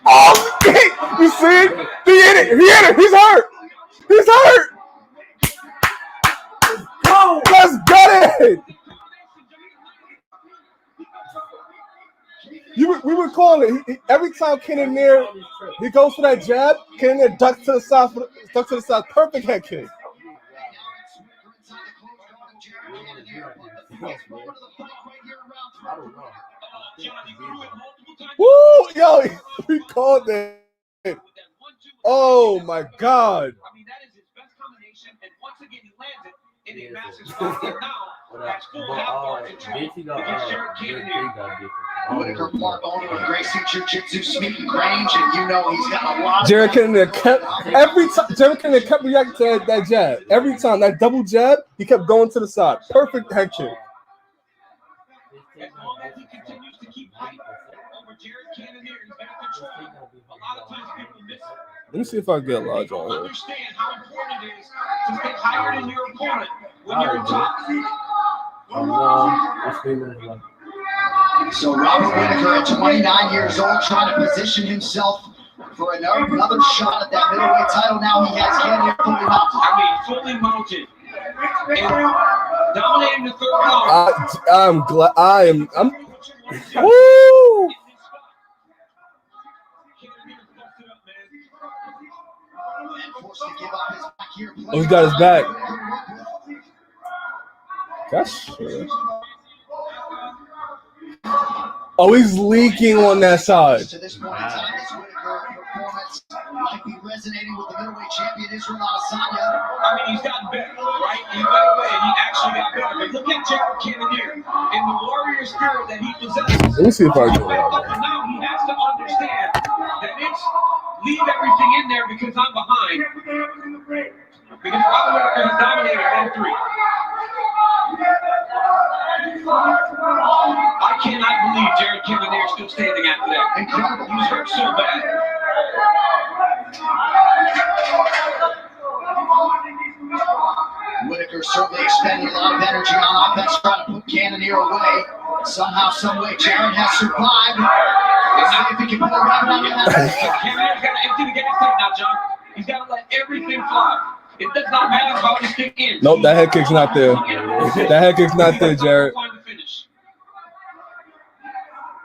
Oh, you see it? He hit it. He hit it. He's hurt. He's hurt. Let's get it. We were calling it. Every time Cannonier he goes for that jab, Cannonier ducks to the side. Ducks to the side. Perfect head kick. Woo! Yo, we called it. Oh my God! Whitaker, part owner of Gracie Jiu-Jitsu, speaking range, and you know he's got a lot. Jared Cannonier kept every time. Jared Cannonier kept reacting to that jab. Every time that double jab, he kept going to the side. Perfect head kick. Let me see if I can get large on here. Understand how important it is to stay higher than your opponent when you're in top. So Robert Whitaker at 29 years old, trying to position himself for another shot at that middleweight title. Now he has Cannonier fully mounted. Fully mounted. And dominating the third round. I'm glad. I'm. Woo! Oh, he got his back. That's true. Oh, he's leaking on that side. To this point in time, this Whitaker performance might be resonating with the middleweight champion Israel Adesanya. I mean, he's gotten better, right? In a better way, he actually got better. But look at Jared Cannonier and the warrior spirit that he possesses. Let me see if I can. And now he has to understand that it's leave everything in there because I'm behind. Because Robert Whitaker has dominated round 3. I cannot believe Jared Cannonier is still standing after that. Incredible. He was hurt so bad. Whitaker certainly expending a lot of energy on offense, trying to put Cannonier away. Somehow, some way, Jared has survived. Let's see if he can pull a rabbit out of that. Cannonier's got to empty the gas tank now, John. He's got to let everything fly. It does not matter how this kick ends. Nope, that head kick's not there. That head kick's not there, Jared.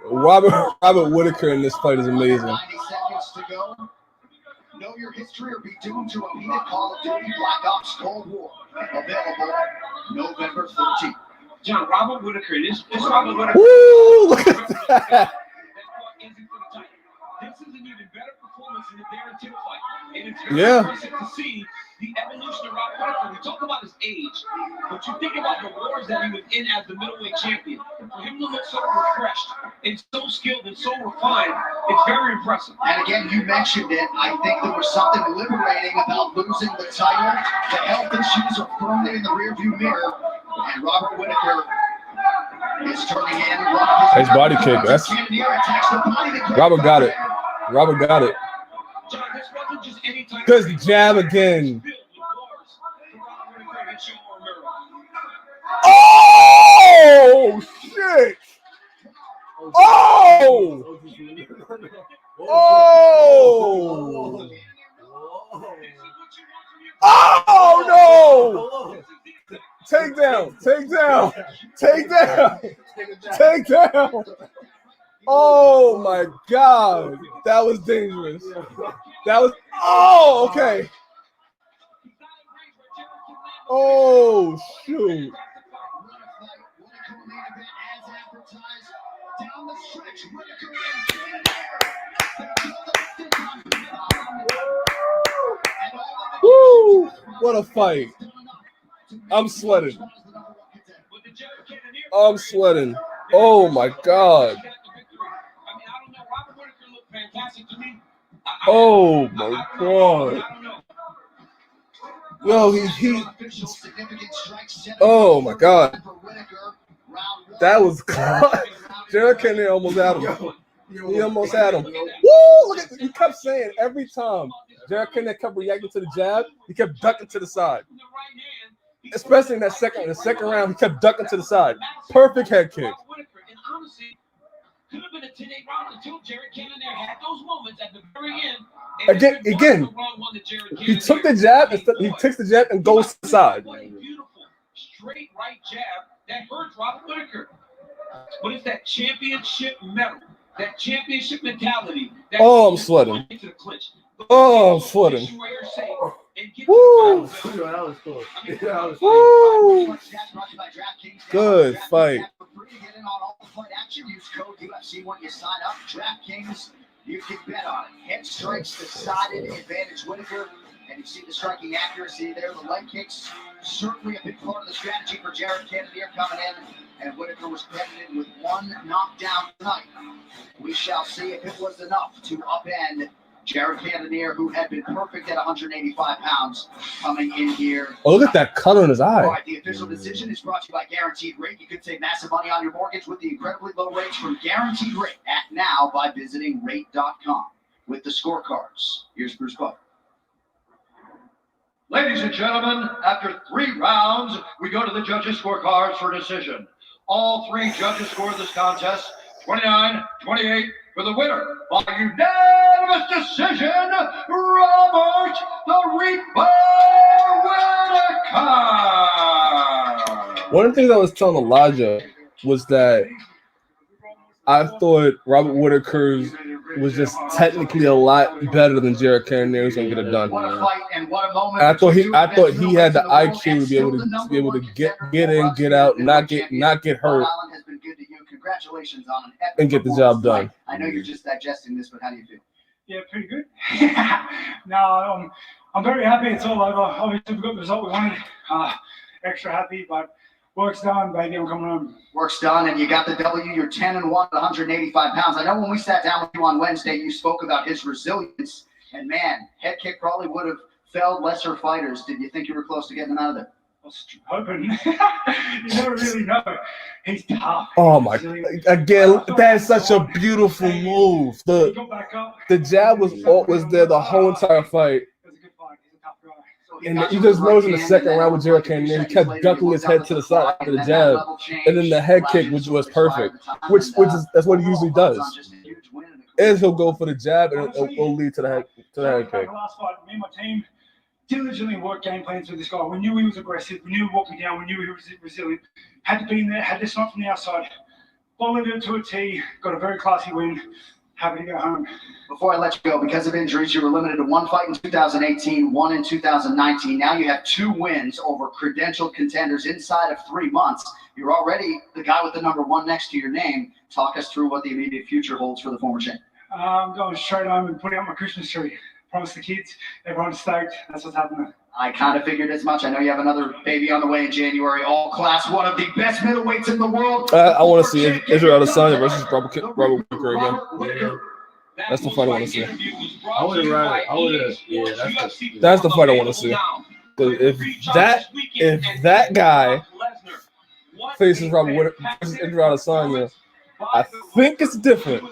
Robert Whitaker in this fight is amazing. 90 seconds to go. Know your history or be doomed to repeat it. Call of Duty Black Ops Cold War. Available November 13th. John, Robert Whitaker. This Robert Whitaker. Woo! Look at that. This is an even better performance in the Darren Till fight. And it's very impressive to see the evolution of Robert Whitaker. We talk about his age, but you think about the wars that he was in as the middleweight champion. For him to look so refreshed and so skilled and so refined, it's very impressive. And again, you mentioned it. I think there was something liberating about losing the title. The health issues are firmly in the rearview mirror, and Robert Whitaker is turning in. Nice body kick. That's Robert got it. Robert got it. Because jab again. Oh shit! Oh! Oh! Oh no! Take down! Take down! Take down! Take down! Oh my God! That was dangerous. That was. Oh, okay. Oh shoot! Woo! What a fight! I'm sweating. I'm sweating. Oh my God! Oh my God! Yo, he. Oh my God! That was Jared Cannonier almost had him. He almost had him. Woo! Look at, he kept saying every time Jared Cannonier kept reacting to the jab, he kept ducking to the side. Especially in the second round, he kept ducking to the side. Perfect head kick. Could have been a 10-8 round until Jared Cannonier had those moments at the very end. Again, he took the jab. He takes the jab and goes to the side. What a beautiful straight right jab that hurts Robert Whittaker. But it's that championship medal, that championship mentality. Oh, I'm sweating. Oh, I'm sweating. Woo! Woo! Good fight. Use code UFC when you sign up. DraftKings, you can bet on it. Head strikes decided advantage Whittaker, and you see the striking accuracy there. The leg kicks certainly a big part of the strategy for Jared Cannonier coming in, and Whittaker was credited with one knockdown tonight. We shall see if it was enough to upend Jared Cannonier, who had been perfect at 185 pounds, coming in here. Oh, look at that color in his eye. All right, the official decision is brought to you by Guaranteed Rate. You can save massive money on your mortgage with the incredibly low rates from Guaranteed Rate. Act now by visiting rate.com. With the scorecards, here's Bruce Buffer. Ladies and gentlemen, after 3 rounds, we go to the judges' scorecards for decision. All 3 judges scored this contest 29-28 for the winner by unanimous decision, Robert the Reaper Whittaker. One of the things I was telling Elijah was that I thought Robert Whittaker's was just technically a lot better than Jared Cannonier was gonna get it done. What a fight and what a moment. I thought he had the IQ to be able to get in, get out, not get hurt, Congratulations on an epic and get the job done. I know you're just digesting this, but how do you feel? Yeah, pretty good. No, I'm very happy it's all over. Obviously, we got the result we wanted. Extra happy, but work's done, baby. I'm coming home. Work's done, and you got the W. You're 10-1 at 185 pounds. I know when we sat down with you on Wednesday, you spoke about his resilience, and man, head kick probably would have felled lesser fighters. Did you think you were close to getting him out of there? I was hoping. You never really know. He's tough. Oh my! Again, that's such a beautiful move. The jab was there the whole entire fight. It was a good fight. He's a tough guy. And you just noticed in the second round with Jared Cannonier, he kept ducking his head to the side after the jab, and then the head kick, which was perfect, which is that's what he usually does. And he'll go for the jab, and it'll lead to the head kick. Last fight, me and my team diligently worked game plans with this guy. We knew he was aggressive. We knew he walked me down. We knew he was resilient. Had to be in there. Had this not from the outside. Followed it to a T. Got a very classy win. Happy to go home. Before I let you go, because of injuries, you were limited to 1 fight in 2018, 1 in 2019. Now you have 2 wins over credentialed contenders inside of 3 months. You're already the guy with the number 1 next to your name. Talk us through what the immediate future holds for the former champ. I'm going straight home and putting up my Christmas tree. Promise the kids, everyone's stoked. That's what's happening. I kind of figured as much. I know you have another baby on the way in January. All class, one of the best middleweights in the world. I want to see Israel Adesanya versus Robert Whittaker again. That's the fight I want to see. That's the fight I want to see. If that guy faces Robert Whittaker versus Israel Adesanya, I think it's different.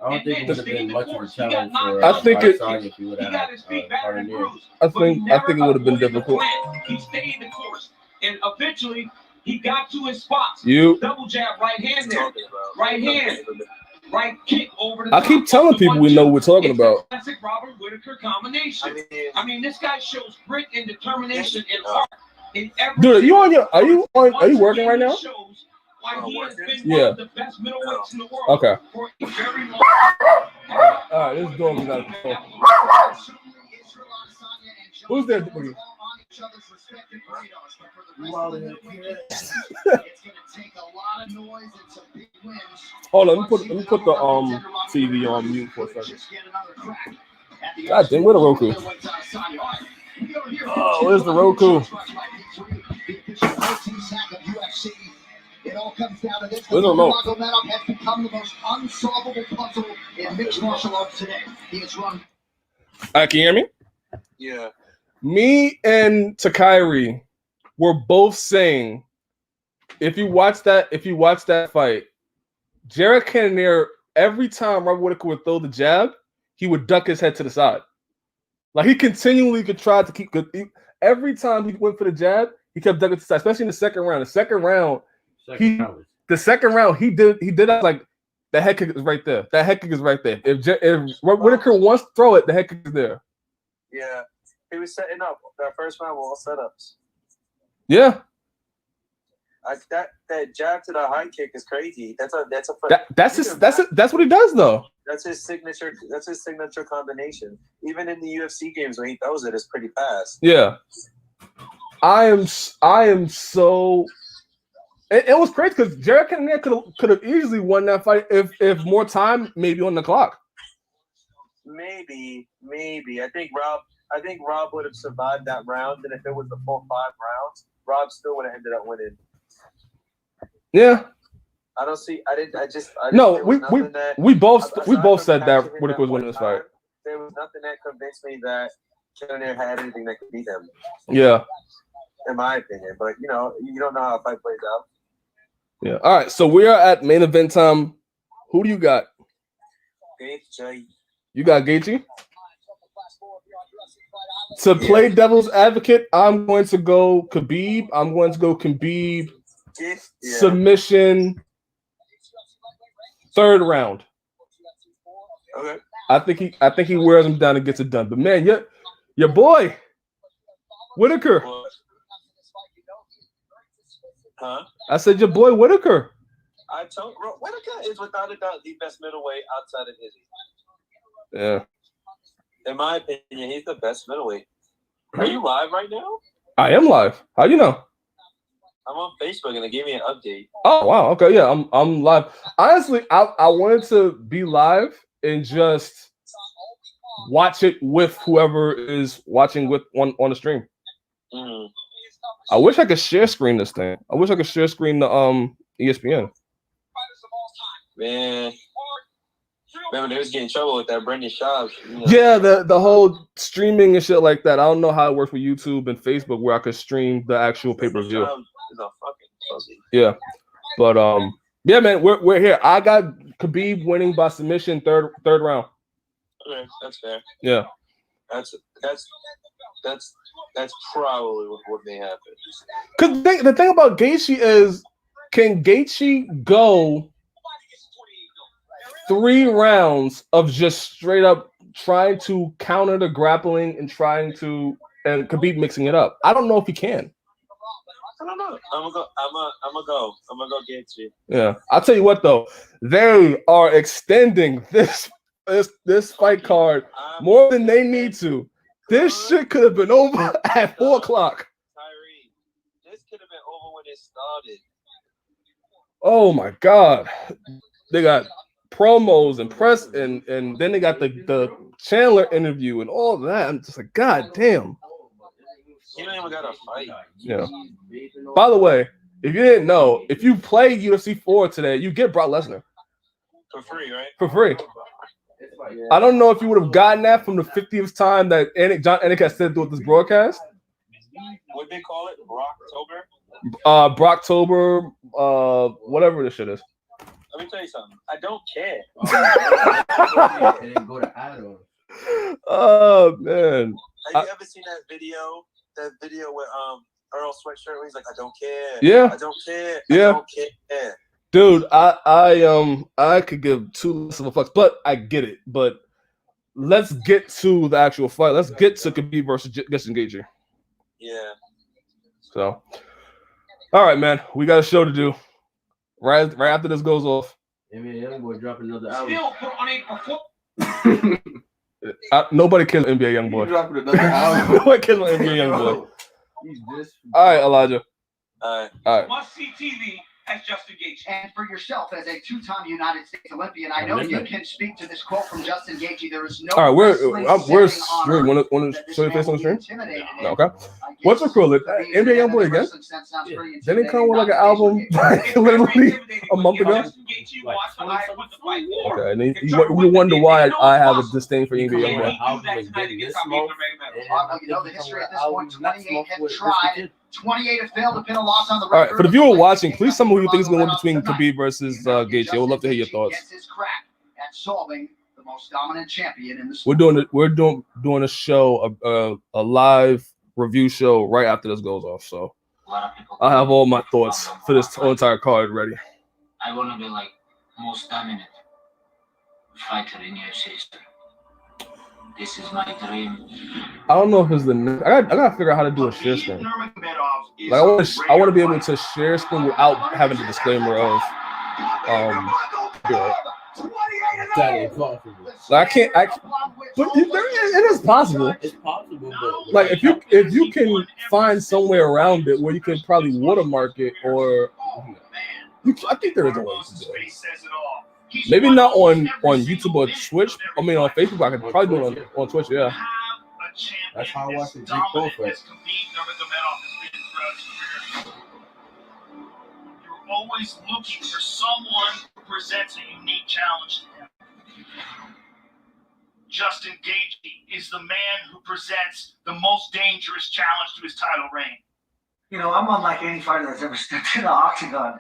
I don't think it would have been much of a challenge for I think it would have had Cannonier. I think it would have been difficult. He stayed the course, and eventually he got to his spots. Double jab, right hand there, right hand, right kick over the. I keep telling people we know what we're talking about. Classic Robert Whittaker combination. I mean, this guy shows grit and determination and heart in every. Dude, are you working right now? Why he has been one of the best middleweights in the world Okay. for a very long All right, this dog is out of control. Who's there? Hold on, let me put the TV on mute for a second. God damn, where the Roku? Oh, where's the Roku? It all comes down to this. Where's the remote? Magomedov has become the most unsolvable puzzle in mixed martial arts today. He has run. Can you hear me? Yeah. Me and Takiri were both saying, if you watch that fight, Jared Cannonier, every time Robert Whittaker would throw the jab, he would duck his head to the side. Like he continually could try to keep good. Every time he went for the jab, he kept ducking to the side, especially in the second round. The second round, the second round, he did that like the head kick is right there. That head kick is right there. If Whitaker wants to throw it, the head kick is there. Yeah, he was setting up that first round with all setups. Yeah, that jab to the high kick is crazy. That's what he does though. That's his signature. That's his signature combination. Even in the UFC games when he throws it, it's pretty fast. Yeah, I am so. It was crazy because Jared Cannonier could have easily won that fight if more time maybe on the clock. Maybe. I think Rob would have survived that round, and if it was the full 5 rounds, Rob still would have ended up winning. Yeah. We both said that Whitaker was winning this fight. There was nothing that convinced me that Cannonier had anything that could beat him. Yeah. In my opinion, but you don't know how a fight plays out. Yeah. All right. So we are at main event time. Who do you got? Gaethje. You got Gaethje? To play devil's advocate, I'm going to go Khabib. Submission. 3rd round. Okay. I think he wears him down and gets it done. But man, your boy, Whitaker. Huh? I said your boy Whitaker. Whitaker is without a doubt the best middleweight outside of Izzy. Yeah. In my opinion, he's the best middleweight. Are you live right now? I am live. How you know? I'm on Facebook and they gave me an update. Oh wow. Okay, yeah, I'm live. Honestly, I wanted to be live and just watch it with whoever is watching with on the stream. Mm. I wish I could share screen this thing. I wish I could share screen the ESPN. Man, remember they was getting in trouble with that Brendan Schaub. Yeah, the whole streaming and shit like that. I don't know how it works with YouTube and Facebook where I could stream the actual pay-per-view. Yeah, but yeah, man, we're here. I got Khabib winning by submission, third round. Okay, that's fair. Yeah, that's probably what may happen. Because the thing about Gaethje is, can Gaethje go 3 rounds of just straight up trying to counter the grappling and and Khabib mixing it up? I don't know if he can. I don't know. I'm gonna go Gaethje. Yeah, I'll tell you what though, they are extending this fight card more than they need to. This shit could have been over at 4 o'clock. Tyree, this could have been over when it started. Oh my god, they got promos and press and then they got the Chandler interview and all that. I'm just like, god damn. You don't even got to fight. Yeah. By the way, if you didn't know, if you play UFC 4 today, you get Brock Lesnar for free, right? For free. I don't know if you would have gotten that from the 50th time that John Anik has said with this broadcast. What they call it? Brocktober? Brocktober, whatever this shit is. Let me tell you something. I don't care. And then go to add-on. Oh man. Have you ever seen that video? That video with Earl Sweatshirt where he's like, I don't care. Yeah. I don't care. Yeah. I don't care. Dude, I could give 2 less of a fucks, but I get it. But let's get to the actual fight. Let's get to Khabib versus Justin Gaethje. Yeah. So, all right, man, we got a show to do. Right after this goes off. NBA Youngboy drop another album. Still put on a Nobody kills NBA Youngboy. Dropping another album. Nobody kills NBA Youngboy. All right, Elijah. All right. Must-see TV as Justin Gaethje. And for yourself, as a 2-time United States Olympian, I know you can speak to this quote from Justin Gaethje. There is no. All right, where's stream? Want to show your face on the stream? No, okay. What's it called? NBA Youngboy again? Didn't he come with like an album like literally a month ago? Okay, and you wonder why I have a disdain for NBA Youngboy. You know the history at this point. 28 have tried. 28 have failed to pin a loss on the record. All right, for the viewer watching, please tell me who you think is going to win between Khabib versus Gaethje. I would love to hear your thoughts. His crack at solving the most dominant champion in the sport. We're doing a show, a live review show right after this goes off. So I have all my thoughts for this entire card ready. I want to be like most dominant fighter in UFC history. This is my dream. I don't know if it's the. I gotta figure out how to do a share screen. Like I want to be able to share screen without having the disclaimer of yeah. That is possible. Like but it is possible. It's possible, but Like if you can find somewhere around it where you can probably watermark it, or I think there is a way to do it. Maybe not on YouTube or Twitch. I mean on Facebook. I could probably do it on Twitch. Yeah. that's how I watch the Jake Paul fight. You're always looking for someone who presents a unique challenge to him. Justin Gaethje is the man who presents the most dangerous challenge to his title reign. You know, I'm unlike any fighter that's ever stepped in the octagon.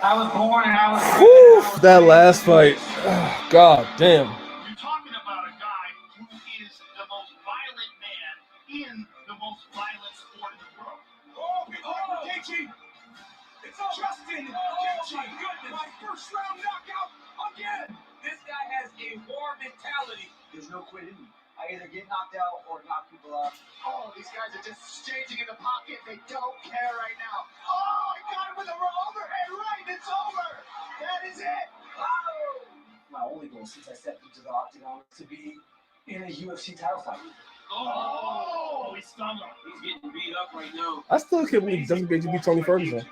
I was born and I was. Whew, that last fight. Oh, God damn. You're talking about a guy who is the most violent man in the most violent sport in the world. Oh, Gaethje! It's Justin Gaethje! Goodness, my first round knockout again! This guy has a war mentality. There's no quit in me. I either get knocked out or knock people out. Oh, these guys are just staging in the pocket. They don't care right now. Oh, I got him with a overhead right. It's over. That is it. Oh! My only goal since I stepped into the octagon was to be in a UFC title fight. Oh, he's stung him. He's getting beat up right now. I still can't believe Justin Gaethje beat Tony Ferguson.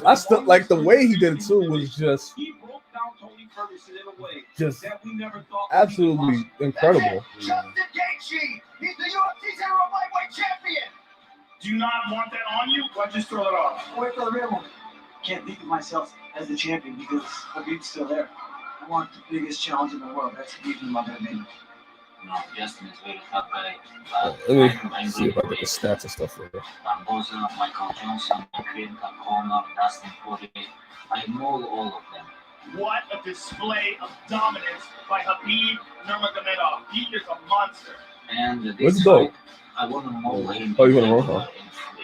I still like the way he did it too was just He broke down Tony Ferguson in a way just that we never thought. absolutely incredible. Justin Gaethje, he's the UFC's lightweight champion. Do you not want that on you? Or just throw it off? Wait for the real one. Can't think of myself as the champion because Khabib's still there. I want the biggest challenge in the world. That's Khabib Nurmagomedov. No, Justin is very tough guy. Let me see if I get the stats and stuff for you. Barboza, Michael Johnson, McQueen, Conor, Dustin Poirier. I know all of them. What a display of dominance by Khabib Nurmagomedov. He is a monster. And What's this dope? fight, I want to mold him. Oh, you want to roll?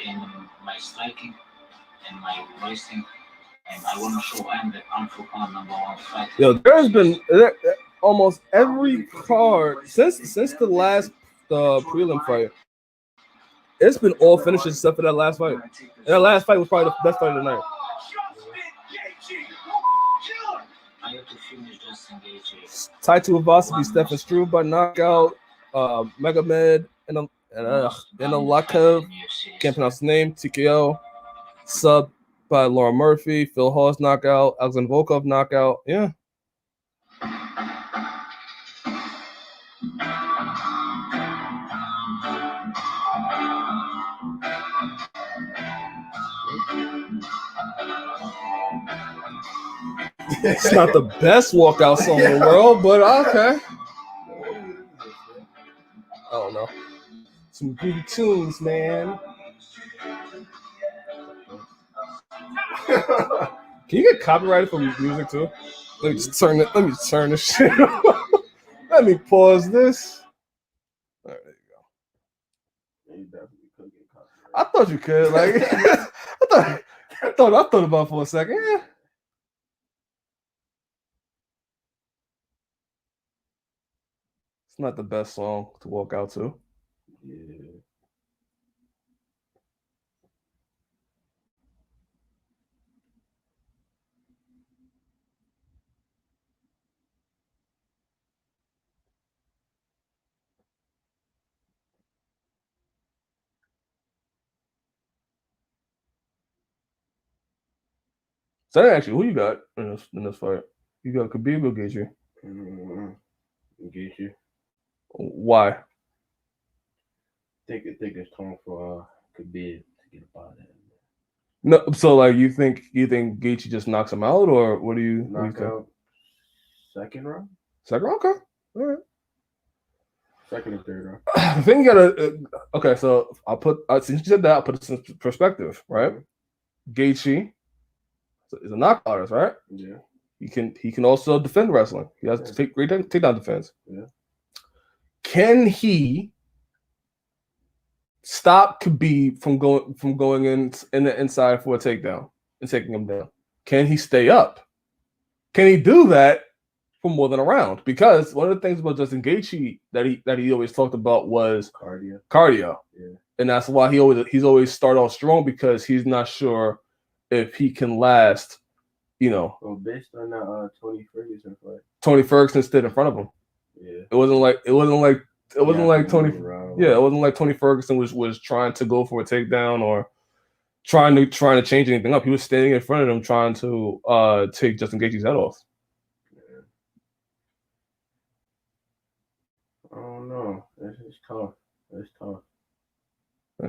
In my striking, in my wrestling, and I want to show I'm the unfocused number one fighter. Yo, there's been almost every card since the last prelim fight. It's been all finishes except for that last fight. And that last fight was probably the best fight of the night. I have to finish Justin Gaethje. Taito Ivasa, Stefan Struve by knockout. Megamed and Lakav, can't pronounce the name. TKO. Sub by Lauren Murphy. Phil Hawes knockout. Alexander Volkov knockout. Yeah. It's not the best walkout song in the world, but okay. I don't know. Some good tunes, man. Can you get copyrighted for music too? Let me just turn it. Let me just turn this shit off. Let me pause this. All right, there you go. I thought you could. Like, I thought about it for a second. Yeah. It's not the best song to walk out to. Yeah. So actually, who you got in this fight? You got Khabib or Gaethje? Gaethje. Why? I think it's time for Khabib to get up out of there. No, so like you think Gaethje just knocks him out, or what do you Knock think? out second round? Second round, okay, all right. Second and third round. I think you gotta. Okay, so I'll put since you said that, I'll put it in perspective, right? Gaethje is a knockout artist, right? Yeah. He can also defend wrestling. He has to take great takedown defense. Yeah. Can he stop Khabib from going in the inside for a takedown and taking him down? Can he stay up? Can he do that for more than a round? Because one of the things about Justin Gaethje that he always talked about was cardio. Yeah. And that's why he's always start off strong, because he's not sure if he can last, Well, based on that Tony Ferguson fight. Tony Ferguson stood in front of him. Yeah. It wasn't like Tony. Around. Yeah, it wasn't like Tony Ferguson was trying to go for a takedown or trying to change anything up. He was standing in front of him trying to take Justin Gaethje's head off. Yeah. I don't know. It's tough. It's tough.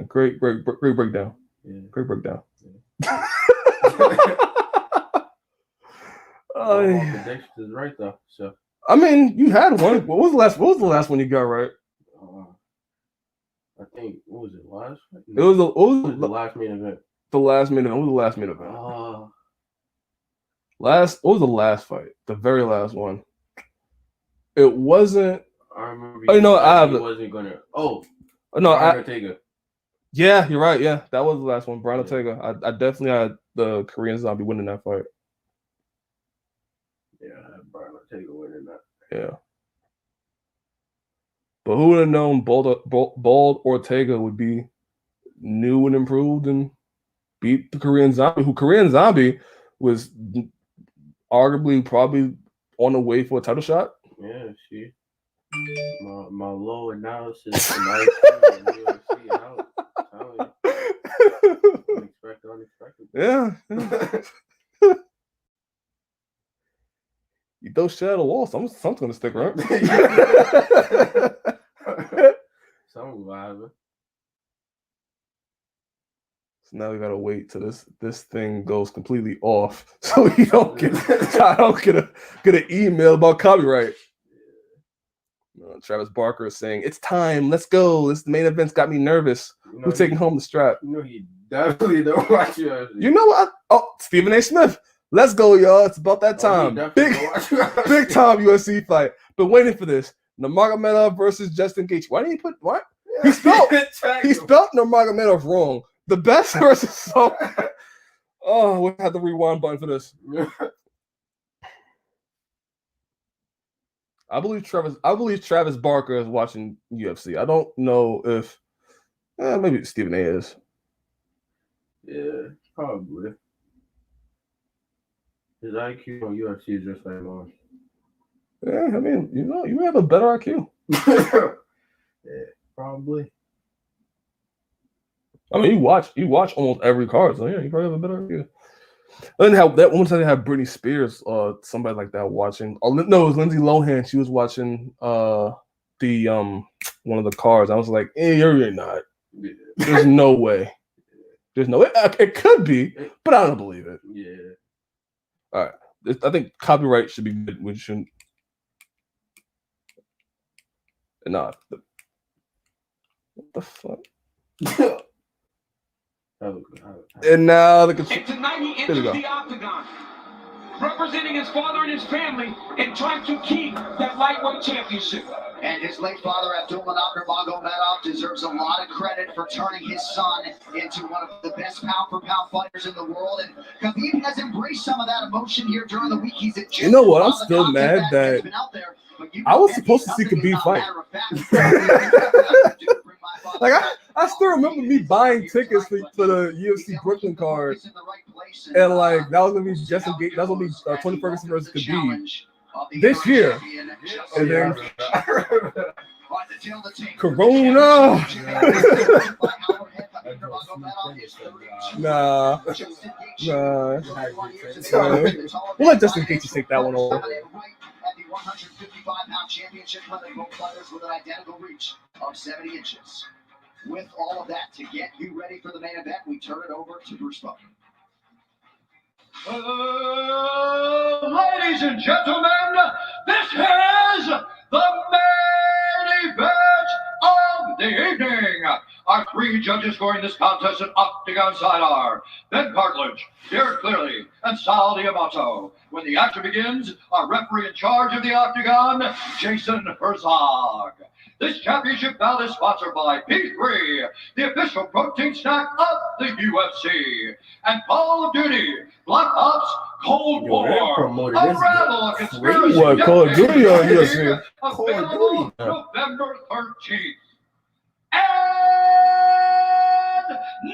Great breakdown. Yeah. Great breakdown. Yeah. Predictions is right though. So I mean, you had one. What was the last one you got right? I think what was it last? It was the last main event. The last main event. What was the last main event? What was the last fight? The very last one. It wasn't. I remember. Oh, no, I wasn't gonna. Oh no, Ortega. Yeah, you're right. Yeah, that was the last one. Brian Ortega. I definitely had the Korean Zombie winning that fight. Yeah, I had Brian Ortega winning that. Yeah. But who would have known Bald Ortega would be new and improved and beat the Korean Zombie, who Korean Zombie was arguably probably on the way for a title shot? Yeah, see. My low analysis tonight. Unexpected. Yeah. You throw shit at a wall, something's gonna stick, right? Something will happen. So now we gotta wait till this thing goes completely off, so we don't get an email about copyright. Travis Barker is saying, "It's time, let's go. This main event's got me nervous. Who's taking home the strap?" He definitely don't watch you. You know what? Oh, Stephen A. Smith. Let's go, y'all. It's about that time. Big time UFC fight. Been waiting for this. Nurmagomedov versus Justin Gaethje. Why didn't he put what? He spelled Nurmagomedov wrong. The best versus Oh, we have the rewind button for this. I believe Travis Barker is watching UFC. I don't know if maybe Stephen A. is. Yeah, probably. His IQ on UFC is just like mine. Yeah, I mean, you have a better IQ. Yeah, probably. I mean, you watch almost every card, so yeah, you probably have a better IQ. I didn't have that one time. They had Britney Spears or somebody like that watching. Oh no, it was Lindsay Lohan. She was watching the one of the cards. I was like, you're not. There's no way. There's no way. It could be, but I don't believe it. Yeah. All right. I think copyright should be good. We shouldn't. Nah. What the fuck? And now the And tonight he enters the octagon, representing his father and his family, and trying to keep that lightweight championship. And his late father, Abdulmanap Nurmagomedov, deserves a lot of credit for turning his son into one of the best pound-for-pound fighters in the world. And Khabib has embraced some of that emotion here during the week. He's you know what? I'm still mad that I was supposed to see Khabib fight. Like I still remember me buying tickets for the UFC Brooklyn card, and like that was gonna be Justin Gaethje. That was gonna be Tony Ferguson versus Khabib this year, and then Corona. Nah. We'll let Justin Gaethje take that one over. At the 155-pound championship, both fighters with an identical reach of 70 inches. With all of that, to get you ready for the main event, we turn it over to Bruce Buffer. Ladies and gentlemen, this is the main event of the evening. Our three judges scoring this contest at Octagon side are Ben Cartledge, Derek Clearly, and Sal D'Amato. When the action begins, our referee in charge of the Octagon, Jason Herzog. This championship bout is sponsored by P3, the official protein snack of the UFC, and Call of Duty, Black Ops Cold Yo, they War. promoted this Unravel a crazy. conspiracy. What, Call of Duty or UFC? Call of Available Duty. November 13th. And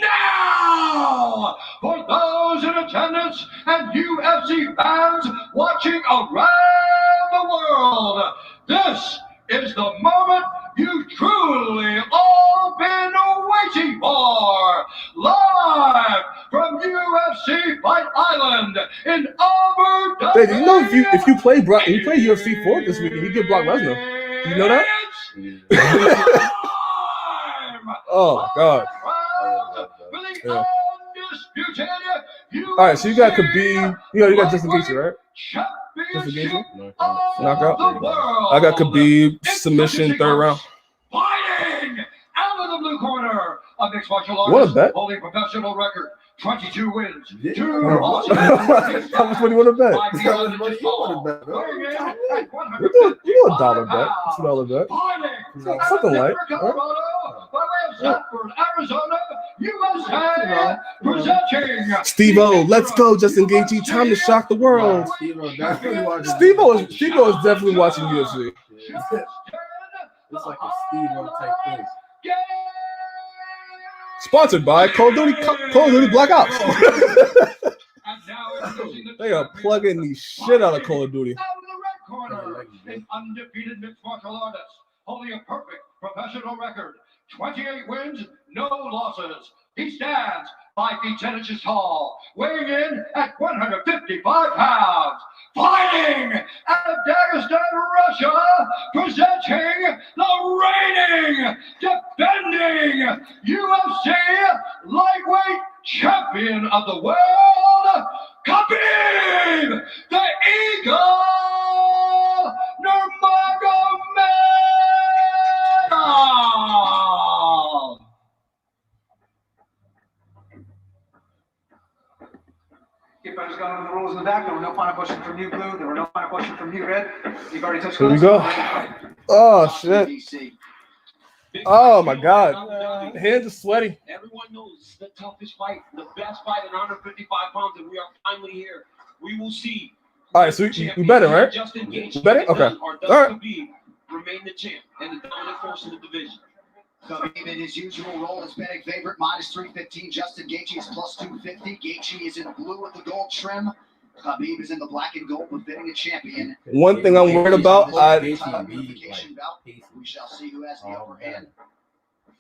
now, for those in attendance and UFC fans watching around the world, this is the moment you've truly all been waiting for. Live from UFC Fight Island in Abu Dhabi. Hey, did you know if you play UFC 4 this weekend, you get Brock Lesnar? Did you know that? Oh my God. Yeah. All right, so you got Khabib. You got Justin Gaethje, right? Justin Gaethje. Knockout. I got Khabib submission 3rd round. Fighting out of the blue corner, a mixed martial artist What a bet. holding professional record, 22 wins, 2 How losses. much money you want to bet? How much money you want to bet, bro? You do a $1 bet, $2 bet. Something like, Colorado, by way of Sanford, Arizona, USA, presenting Steve-O, let's go, Justin Gaethje. Time to shock the world. Steve-O definitely watching. Steve-O is definitely watching UFC. It's like a Steve-O type thing. Sponsored by Call of Duty Black Ops. They are plugging the shit out of Call of Duty. Out of the red corner, an undefeated mixed martial artist, holding a perfect professional record, 28 wins, no losses. He stands 5 feet 10 inches tall, weighing in at 155 pounds. Fighting out of Dagestan, Russia, presenting the reigning, defending UFC lightweight champion of the world, Khabib, the Eagle Nurmagomedov. Keeper's got the rules in the back. There were no final questions from you, Blue. There were no final questions from you, Red. You've already touched Here we on go. this. Oh, shit. Oh, my God. Hands are sweaty. Everyone knows it's the toughest fight, the best fight at 155 pounds, and we are finally here. We will see. All right, so you bet it, right? Justin Gaethje You bet it? Okay. Or does All right. Khabib remain the champ and the dominant force in the division? Khabib in his usual role as betting favorite, -315. Justin Gaethje is +250. Gaethje is in blue with the gold trim. Khabib is in the black and gold, befitting a champion. One thing I'm worried about, We shall see who has the upper hand.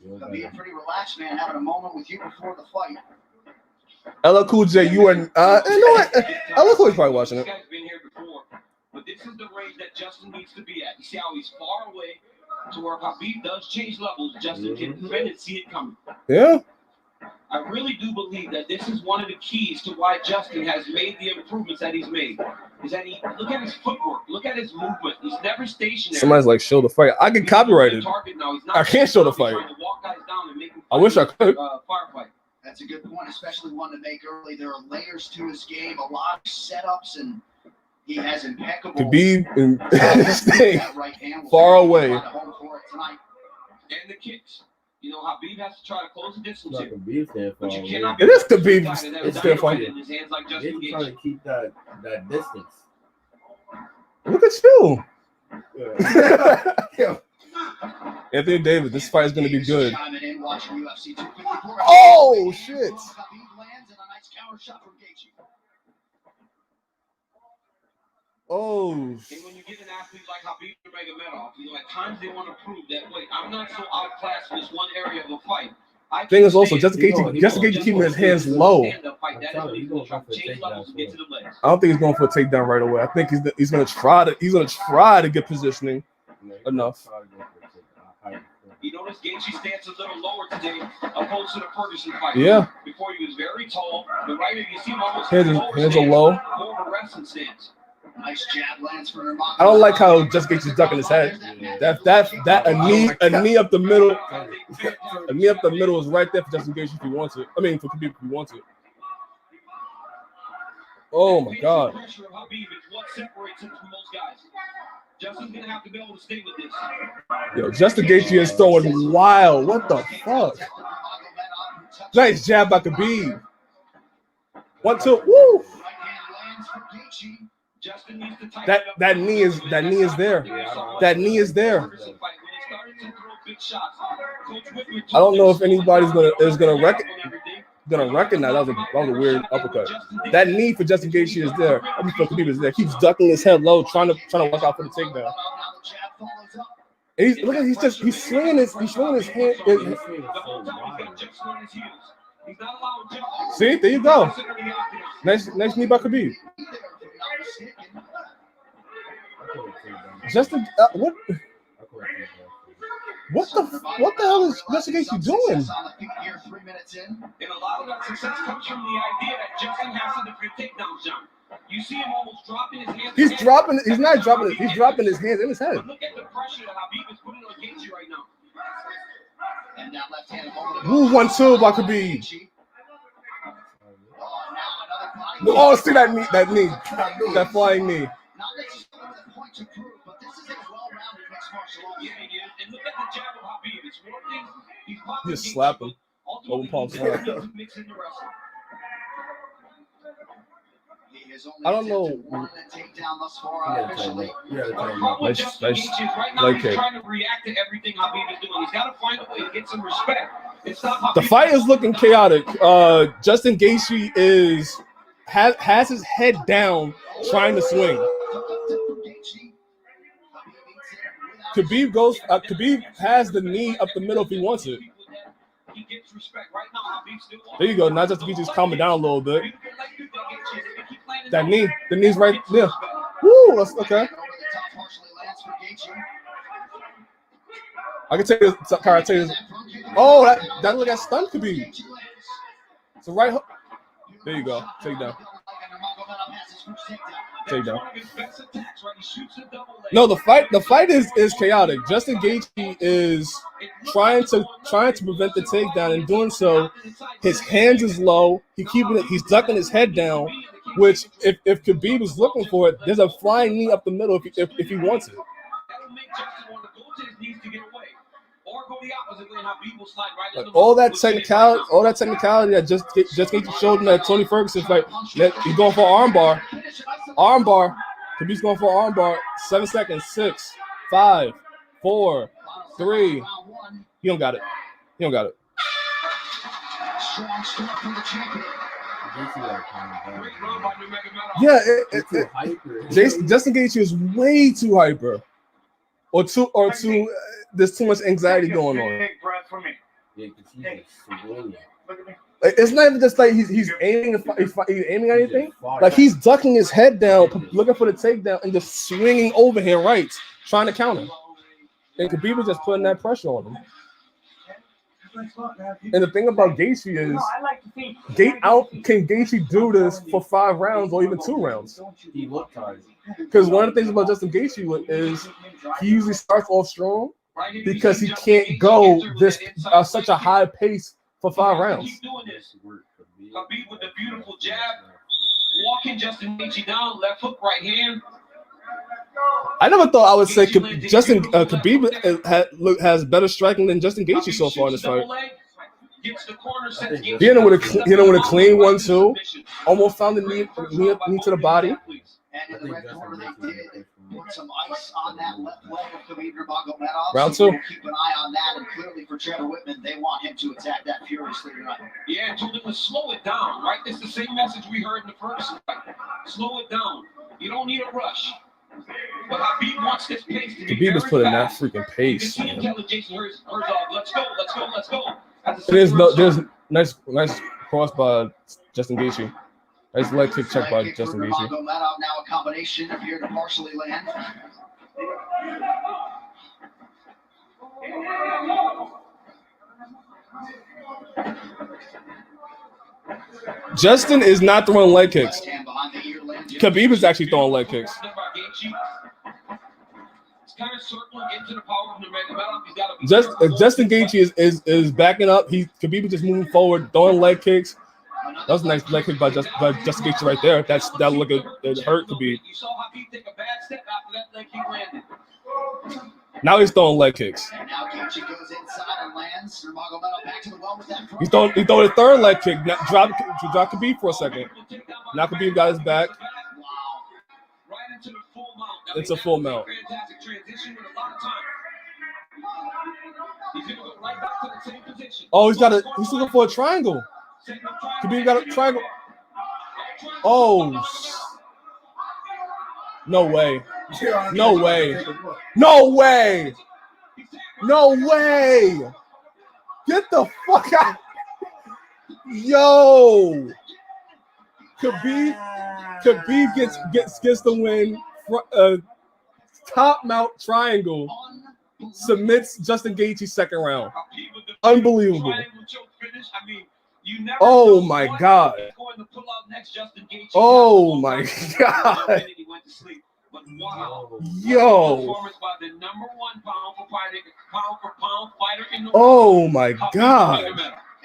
Khabib pretty relaxed, man, having a moment with you before the fight. LL Cool J, you are. You know what? LL Cool is probably watching This it. guy's been here before, but this is the range that Justin needs to be at. You see how he's far away to where Khabib does change levels. Justin can defend it, see it coming. Yeah. I really do believe that this is one of the keys to why Justin has made the improvements that he's made. Is that he look at his footwork, look at his movement. He's never stationary. Somebody's like, show the fight. I get copyrighted. I can't show the fight. I wish I could. Firefight. That's a good point, especially one to make early. There are layers to his game, a lot of setups, and he has impeccable. Khabib and staying that right hand will far certainly away. find a home for it tonight. And the kicks. You know, Khabib has to try to close the distance here. Khabib's there for But you a cannot It is Khabib. guy that has It's still dynamite fighting. in his hands like Justin He's trying Gaethje. to keep that distance. Look at you. Yeah. Anthony Davis, this fight is going to be good. Chiming in, watching UFC 254. Oh, shit. Khabib lands and a nice counter shot from Gaethje. Oh, And when you get an athlete like Khabib Nurmagomedov, you know, at times they want to prove that, wait, I'm not so outclassed in this one area of the fight. thing is also, Justin Gaethje keeping his hands low. I don't think he's going for a takedown right away. I think he's going to try to get positioning enough. You notice Gaethje stands a little lower today, opposed to the Ferguson fight. Yeah. Before he was very tall, but right here you see him almost Hands are low. more of a wrestling stance. Nice jab lands for Nurmagomedov. I don't like how Justin Gaethje's ducking his head. That a knee up the middle, a knee up the middle is right there for Justin Gaethje if he wants it. I mean, for Khabib if he wants it. Oh my God. Pressure of Khabib is what separates him from most guys. Justin's gonna have to be able to stay with this. Yo, Justin Gaethje is throwing wild. What the fuck? Nice jab by Khabib. 1-2. Woo. That knee is there. That knee is there. I don't know if anybody's gonna recognize that was a weird uppercut. That knee for Justin Gaethje is there. I mean, for Khabib is there. Keeps ducking his head low, trying to watch out for the takedown. And he's swinging his hand. See, there you go. Nice knee by Khabib. Justin, what the hell is Justin Gaethje doing? And a lot of that success comes from the idea that Justin has to defend takedowns, John. You see him almost dropping his hands. He's not dropping it. He's dropping his hands in his head. But look at the pressure that Khabib is putting on Gaethje right now. And that left hand a moment ago. Ooh, 1-2 by Khabib. Oh, see that knee, that flying knee. Not necessarily the point to prove, but this is a well-rounded mixed martial art. Yeah, he is. And look at the jab of Khabib. It's one thing he's popping. Just slap him. Ultimately, Open palm he slap. needs to mix in the wrestling. He has only I don't know. attempted one takedown thus far officially. The problem with Justin Nice Gaethje is right now leg he's kick. trying to react to everything Khabib is doing. He's got to find a way to get some respect. It's not Khabib. The fight is looking chaotic. Justin Gaethje has his head down, trying to swing. Khabib has the knee up the middle if he wants it. He gets respect. Right now, Khabib still wants There you go. Now Justin Gaethje's calming down a little bit. The knee's right there. Woo, that's okay. I can tell you this. Oh, that look at stun Khabib. So right hook. There you go. Take down. No, the fight is chaotic. Justin Gaethje is trying to prevent the takedown. In doing so, his hands is low. He's ducking his head down. Which, if Khabib is looking for it, there's a flying knee up the middle if he wants it. Like all that technicality that just Gaethje showed in that Tony Ferguson fight. He's going for an armbar. Khabib's going for an armbar. 7 seconds. 6, 5, 4, 3. He don't got it. Yeah, Justin Gaethje is way too hyper, or too. There's too much anxiety going on. Take breath for me. It's not even just like he's aiming at anything. Like he's ducking his head down, looking for the takedown, and just swinging overhand rights, trying to counter. And Khabib was just putting that pressure on him. And the thing about Gaethje is, can Gaethje do this for 5 rounds or even 2 rounds? Because one of the things about Justin Gaethje is he usually starts off strong because he can't go this such a high pace for 5 rounds. Khabib with the beautiful jab, walking Justin Gaethje down, left hook, right hand. I never thought I would say Khabib has better striking than Justin Gaethje so far in this fight. He hit him with a clean 1-2, almost found the knee to the body. And in the red corner, they did put some ice on that left leg of Khabib Nurmagomedov. Round so 2. Keep an eye on that, and clearly for Trevor Whitman, they want him to attack that furiously tonight. Yeah, told him to slow it down, right? It's the same message we heard in the first fight. Slow it down. You don't need a rush. But Khabib wants this pace to be Khabib is putting that fast. freaking pace. You can see him telling Jason Herzog, let's go. There's nice cross by Justin Gaethje. Nice leg kick check by Justin Gaethje. Nurmagomedov, now a combination appeared to partially land. Justin is not throwing leg kicks. Khabib is actually throwing leg kicks. Justin Gaethje is backing up. Khabib is just moving forward, throwing leg kicks. That was a nice leg kick by Justin Gaethje right there. That look it hurt Khabib. You saw Khabib take a bad step after that leg kick landed. Now he's throwing leg kicks. And now Gaethje goes inside and lands. Nurmagomedov back to the well with that front. He throwing a third leg kick. Drop Khabib for a second. Now Khabib got his back. It's a full mount. Fantastic transition with a lot of time. He's gonna go right back to the same position. Oh, he's looking for a triangle. Khabib got a triangle. Oh, no way. No way. No way. No way. Get the fuck out. Yo. Khabib gets the win. Top mount triangle. Submits Justin Gaethje second round. Unbelievable. Oh my God. Oh my God. Yo. Oh my God.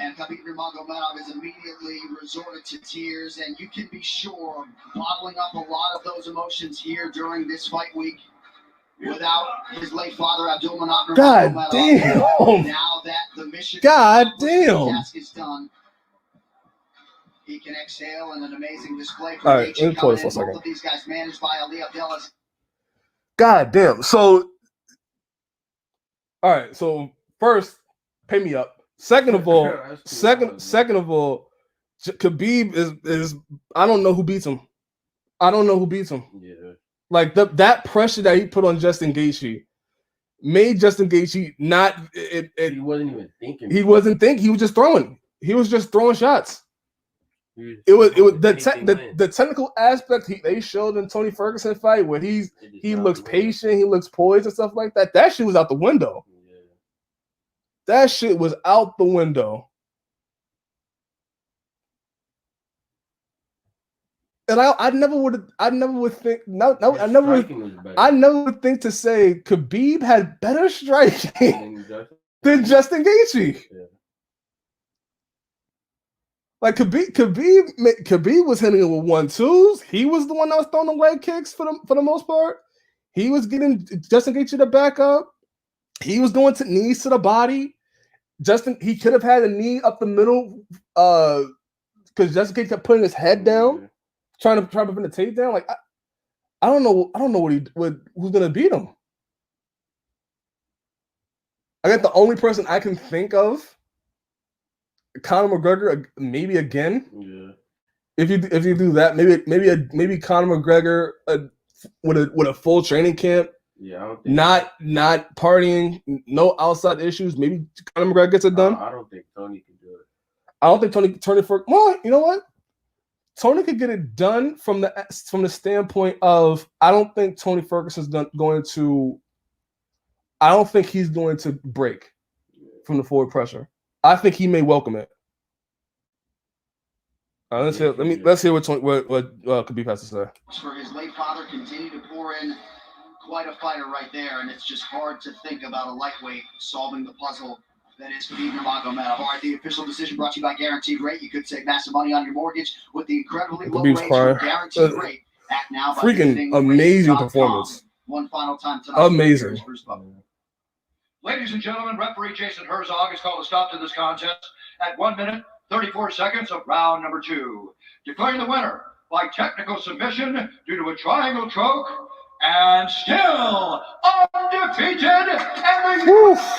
And Khabib Nurmagomedov has immediately resorted to tears, and you can be sure bottling up a lot of those emotions here during this fight week. Without his late father, Abdulmanap Nurmagomedov. God damn. Now that the mission task is done, he can exhale in an amazing display. All right, let me pause for a second. Both of these guys managed by Ali Abdelaziz. God damn. So, all right. So first, pay me up. Second of all, Khabib is I don't know who beats him. I don't know who beats him. Yeah. Like that pressure that he put on Justin Gaethje made Justin Gaethje not. He wasn't even thinking. He wasn't thinking. He was just throwing. He was just throwing shots. It was the technical aspect they showed in Tony Ferguson fight where he looks patient, he looks poised and stuff like that. That shit was out the window. Yeah. That shit was out the window. And I never would think to say Khabib had better striking than Justin Gaethje. Yeah. Like Khabib was hitting it with 1-2s. He was the one that was throwing the leg kicks for the most part. He was getting Justin Gaethje to back up. He was going to knees to the body. He could have had a knee up the middle because Justin Gaethje kept putting his head down, trying to prevent the takedown. Like I don't know who's gonna beat him. I got the only person I can think of. Conor McGregor, maybe again. Yeah. If you do that, maybe Conor McGregor with a full training camp. Yeah, I don't think not partying, no outside issues. Maybe Conor McGregor gets it done. I don't think Tony can do it. I don't think Tony well, you know what? Tony could get it done from the standpoint of I don't think Tony Ferguson's going to. I don't think he's going to break from the forward pressure. I think he may welcome it. Let's hear what Khabib has to say. For his late father, continue to pour in quite a fighter right there, and it's just hard to think about a lightweight solving the puzzle that is Khabib Nurmagomedov. All right, the official decision brought to you by Guaranteed Rate. You could save massive money on your mortgage with the incredibly low rates from Guaranteed Rate. Act now by freaking amazing performance. One final time tonight. Amazing. Ladies and gentlemen, referee Jason Herzog has called a stop to this contest at 1 minute, 34 seconds of round number 2. Declaring the winner by technical submission due to a triangle choke and still undefeated and the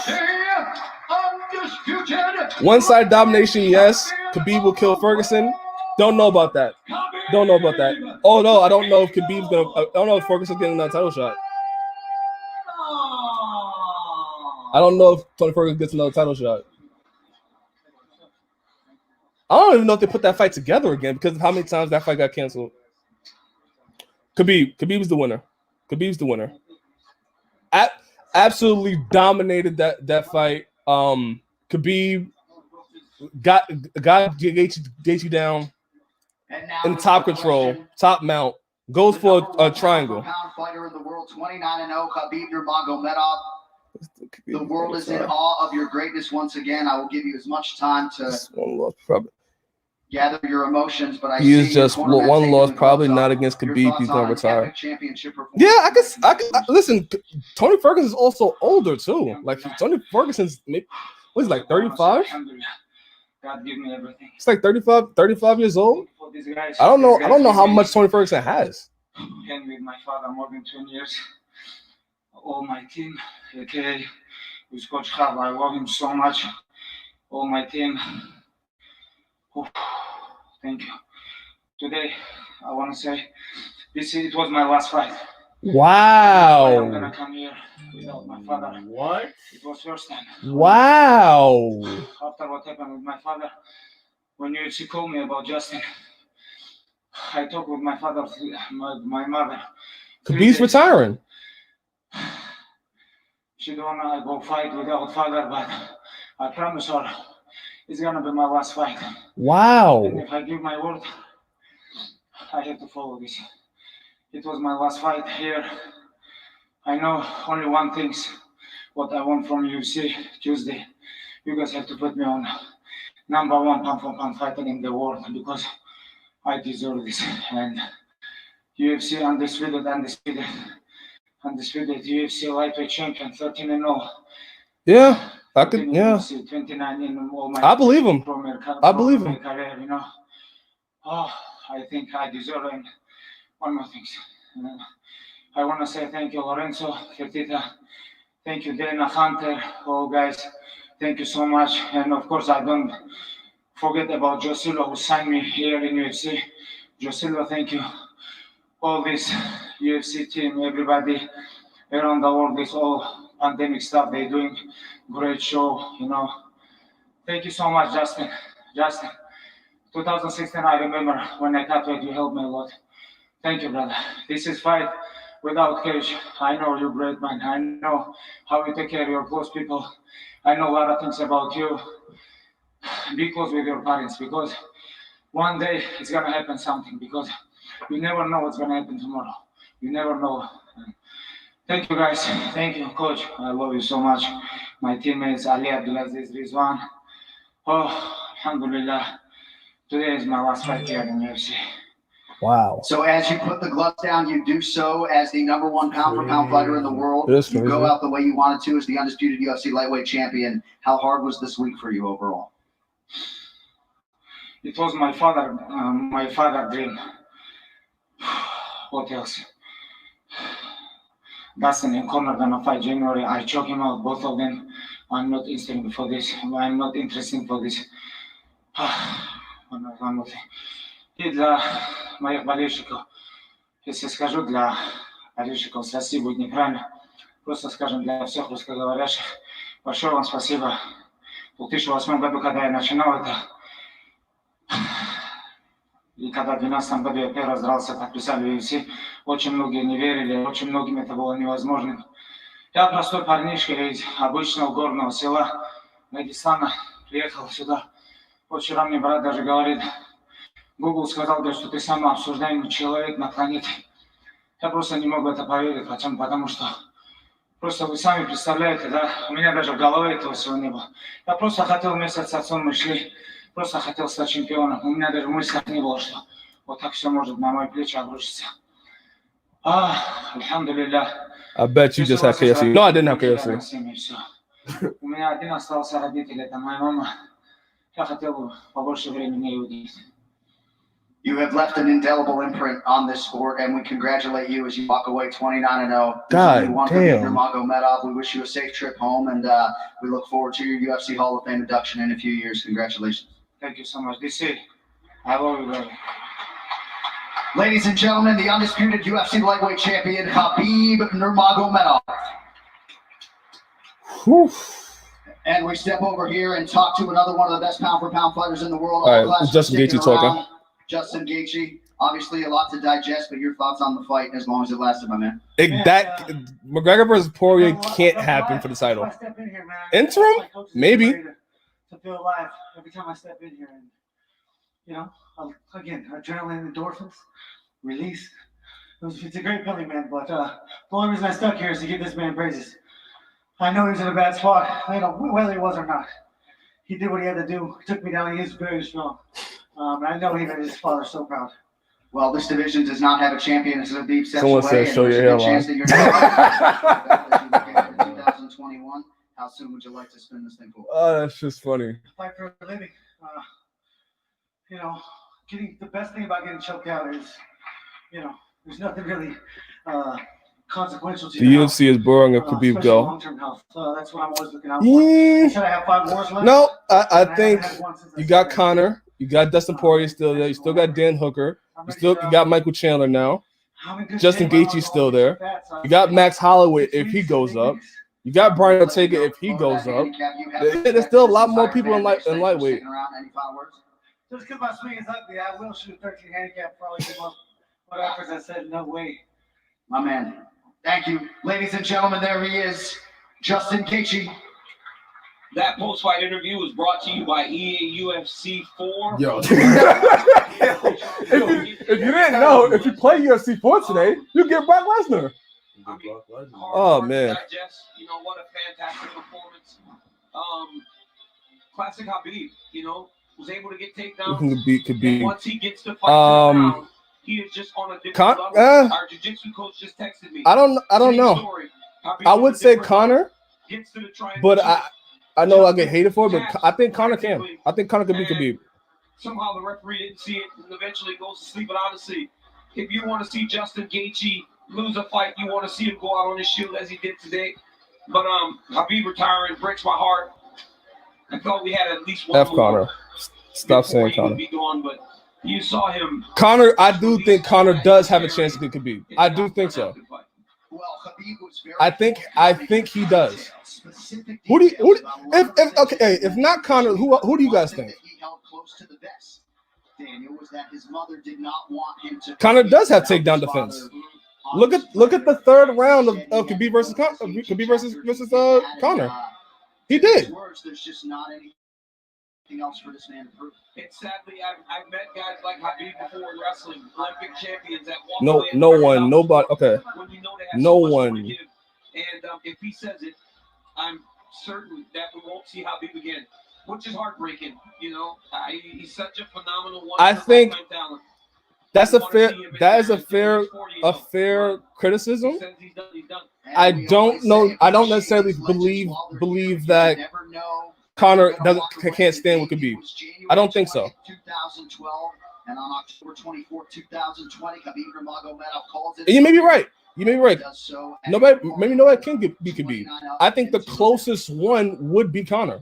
undisputed. One-side domination, yes. Khabib will kill Ferguson. Don't know about that. Oh no, I don't know if Khabib's gonna. I don't know if Ferguson's getting that title shot. I don't know if Tony Ferguson gets another title shot. I don't even know if they put that fight together again because of how many times that fight got canceled. Khabib's the winner. Absolutely dominated that fight. Khabib got Gaethje down in top control, top mount. Goes for a triangle. Fighter in the world, 29-0, Khabib Nurmagomedov. The world is in awe of your greatness once again. I will give you as much time to gather your emotions, but he is just one loss, probably not against Khabib. He's gonna retire. Yeah, I could listen. Tony Ferguson is also older too. Like Tony Ferguson's, what is like 35? God give me everything. It's like 35 years old. I don't know how much Tony Ferguson has. and with my father more than 20 years. All my team, aka with Coach Hub, I love him so much. All my team, oh, thank you. Today, I want to say, it was my last fight. I'm gonna Wow. come here without my father. What? It was first time. Wow. After what happened with my father, when UFC called me about Justin, I talked with my father, my mother. Khabib's retiring. She don't wanna go fight without father, but I promise her it's gonna be my last fight. And Wow. if I give my word, I have to follow this. It was my last fight here. I know only one thing's what I want from UFC Tuesday. You guys have to put me on #1 pound-for-pound fighter in the world because I deserve this. And UFC undisputed UFC lightweight champion, 13-0. Yeah, I could. Yeah, 29 in all my. I believe him. I believe him. Career, you know. Oh, I think I deserve it. One more thing. I want to say thank you, Lorenzo, Fertitta. Thank you, Dana, Hunter, all guys. Thank you so much. And of course, I don't forget about Joe Silva, who signed me here in UFC. Joe Silva, thank you. All this UFC team, everybody around the world, this all pandemic stuff, they're doing great show, you know. Thank you so much, Justin. 2016, I remember when I cut weight, you helped me a lot. Thank you, brother. This is fight without cage. I know you're great, man. I know how you take care of your close people. I know a lot of things about you. Be close with your parents because one day it's gonna happen something because you never know what's gonna happen tomorrow. You never know. Thank you, guys. Thank you, coach. I love you so much. My teammates, Ali Abdulaziz, Rizwan. Oh, alhamdulillah. Today is my last fight here in UFC. Wow. So as you put the gloves down, you do so as the #1 pound-for-pound fighter in the world. That's You go crazy. out the way you wanted to as the undisputed UFC lightweight champion. How hard was this week for you overall? It was my father dream. What else? Dustin and Conor gonna fight January. I choke him out, both of them. I'm not interested for this. I'm not interested for this. One more thing. И для моих болельщиков, если скажу для болельщиков с России, будет неправильно. Просто скажем для всех русскоговорящих. Большое вам спасибо. В 2008 году, когда я начинал это, и когда в 2012 году я первый раз дрался, подписали UFC, очень многие не верили, очень многим это было невозможным. Я простой парнишка из обычного горного села Дагестана, приехал сюда. Вот вчера мне брат даже говорит, Google сказал, что ты самый обсуждаемый человек на планете. Я просто не мог в это поверить, потому что просто вы сами представляете, да, у меня даже в голове этого всего не было. Я просто хотел вместе с отцом, мы шли, просто хотел стать чемпионом. У меня даже в мыслях не было, что вот так все может на мои плечи обрушиться. Альхамдулилля. I bet you just had KFC. No, I didn't have KFC. У меня один остался родитель, это моя мама. Я хотел бы побольше времени ей уделить. You have left an indelible imprint on this sport, and we congratulate you as you walk away 29-0. God You won damn. Nurmagomedov. We wish you a safe trip home, and we look forward to your UFC Hall of Fame induction in a few years. Congratulations. Thank you so much. DC, I love you, brother. Ladies and gentlemen, the undisputed UFC lightweight champion, Khabib Nurmagomedov. Whew. And we step over here and talk to another one of the best pound-for-pound fighters in the world. All right, Class Justin sticking Gaethje talking. around. Justin Gaethje. Obviously, a lot to digest, but your thoughts on the fight as long as it lasted, my man. McGregor versus Poirier can't happen for the title. I step in here, man, Interim? my coach is Maybe. ready to feel alive every time I step in here, and you know, again, adrenaline, endorphins, release. It's a great feeling, man. But the only reason I stuck here is to give this man praises. I know he's in a bad spot, you know, whether he was or not. He did what he had to do. He took me down. He is very strong. I know he made his father so proud. Well, this division does not have a champion. It's a deep steps Someone away. said, and show there's your a good chance hairline. that you're not in 2021. How soon would you like to spin this thing for? Oh, that's just funny. Fight for a living. You know, the best thing about getting choked out is, you know, There's nothing really consequential to The UFC is boring if Khabib go. long-term health. That's what I'm always looking out for. Mm, Should I have 5 wars left? no, I And haven't think had one since I you got started. Conor, you got Dustin Poirier still there, you still got Dan Hooker, you got Michael Chandler now, I'm in good Justin shape. Gaethje's still there. You got Max Holloway if he goes up. You got Brian Ortega if he goes up. There's still a lot more people in lightweight. Just because my swing is ugly, I will shoot a 13 handicap probably give up whatever I said. No way. My man. Thank you. Ladies and gentlemen, there he is. Justin Gaethje. That post-fight interview was brought to you by EA UFC 4. Yo. if you didn't know, if you play UFC 4 today, you get Brock Lesnar. Oh, man. Digest, you know, what a fantastic performance. Classic Khabib, you know, was able to get takedowns. Could be. And once he gets to fight to the ground, he is just on a different level. Our jiu-jitsu coach just texted me. I don't know. I would say Conor, but I know I get hated for it, but I think Conor can. I think Conor could beat Khabib. Somehow the referee didn't see it and eventually goes to sleep. But honestly, if you want to see Justin Gaethje lose a fight, you want to see him go out on his shield as he did today. But Khabib retiring breaks my heart. I thought we had at least one more. Conor. Stop saying Conor. Be gone, but you saw him. Conor, I do think Conor does have a chance to get Khabib. I do think so. I think he does. If not Conor, who do you guys think? Conor does have takedown defense. Look at the third round of Khabib versus Conor. He did. There's just not anything else for this man to prove. And sadly, I've met guys like Khabib before in wrestling, Olympic champions that walk No away one, nobody. Okay. When you know they have No so much more one. to give. And if he says it, I'm certain that we won't see Khabib again, which is heartbreaking. You know, he's such a phenomenal one. I think talent. that is a fair criticism. He says he's done. I don't know. I don't necessarily believe that Conor can't stand with Khabib. I don't think so. 2012, and on October 24, 2020, Khabib Nurmagomedov calls it. You may be right. Nobody can beat Khabib. I think the closest one would be Conor.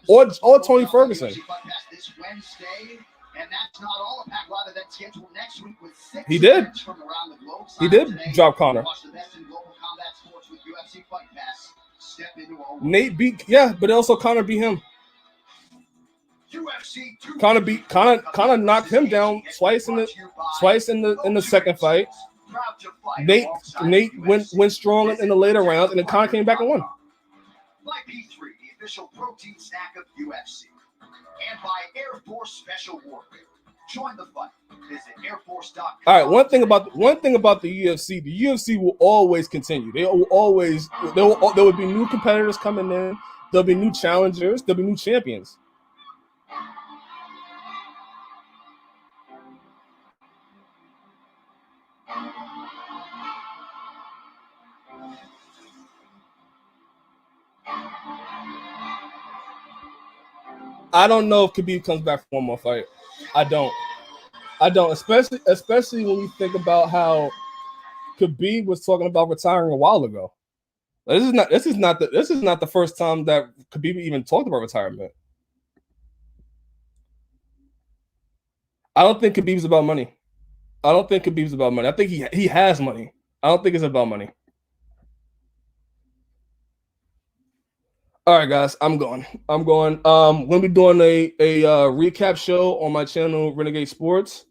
Or Tony Ferguson. This Wednesday, and that's not all. A pack rather than scheduled next week with 6 He did. events from around the globe. He did drop Conor. Watch the best in global combat sports with UFC Fight Pass. Step into a Nate beat, but also Conor beat him. UFC Conor knocked him down twice in the second fight. Nate went strong in the later rounds, and then Conor came back and won. By P3, the official protein snack of UFC, and by Air Force Special Warfare. Join the fight. Visit airforce.com. All right, one thing about the UFC will always continue. There will be new competitors coming in. There'll be new challengers. There'll be new champions. I don't know if Khabib comes back for one more fight. I don't. Especially when you think about how Khabib was talking about retiring a while ago. This is not the first time that Khabib even talked about retirement. I don't think Khabib's about money. I think he has money. I don't think it's about money. All right, guys, I'm going. I'm gonna be doing a recap show on my channel, Renegade Sports.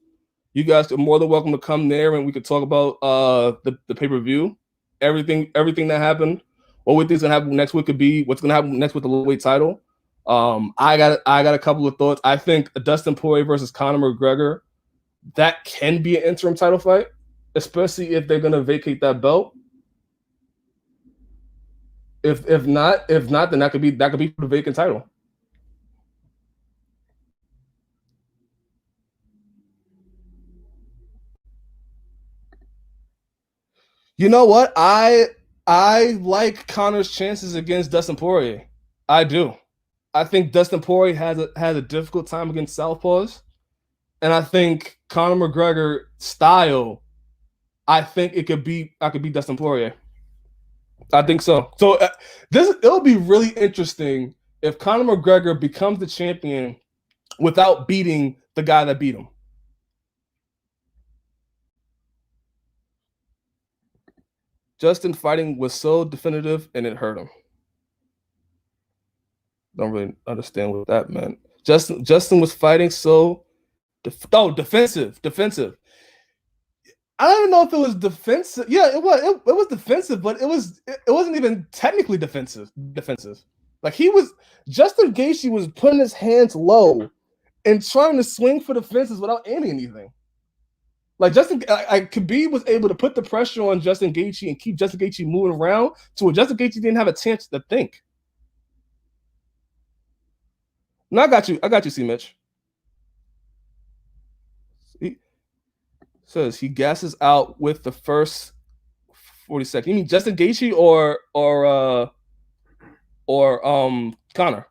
You guys are more than welcome to come there, and we could talk about the pay-per-view, everything that happened, what we think's gonna happen next week could be, what's gonna happen next with the lightweight title. I got a couple of thoughts. I think Dustin Poirier versus Conor McGregor, that can be an interim title fight, especially if they're gonna vacate that belt. If not, then that could be the vacant title. You know what? I like Conor's chances against Dustin Poirier. I do. I think Dustin Poirier has a difficult time against southpaws, and I think Conor McGregor style, I think I could beat Dustin Poirier. I think so. So it'll be really interesting if Conor McGregor becomes the champion without beating the guy that beat him. Justin fighting was so definitive and it hurt him. Don't really understand what that meant. Justin was fighting so defensive. I don't even know if it was defensive. Yeah, it was defensive, but it wasn't even technically defensive. Like Justin Gaethje was putting his hands low and trying to swing for the fences without aiming anything. Like Khabib was able to put the pressure on Justin Gaethje and keep Justin Gaethje moving around to where Justin Gaethje didn't have a chance to think. No, I got you, C. Mitch. He says he gasses out with the first 40 seconds. You mean Justin Gaethje or Conor?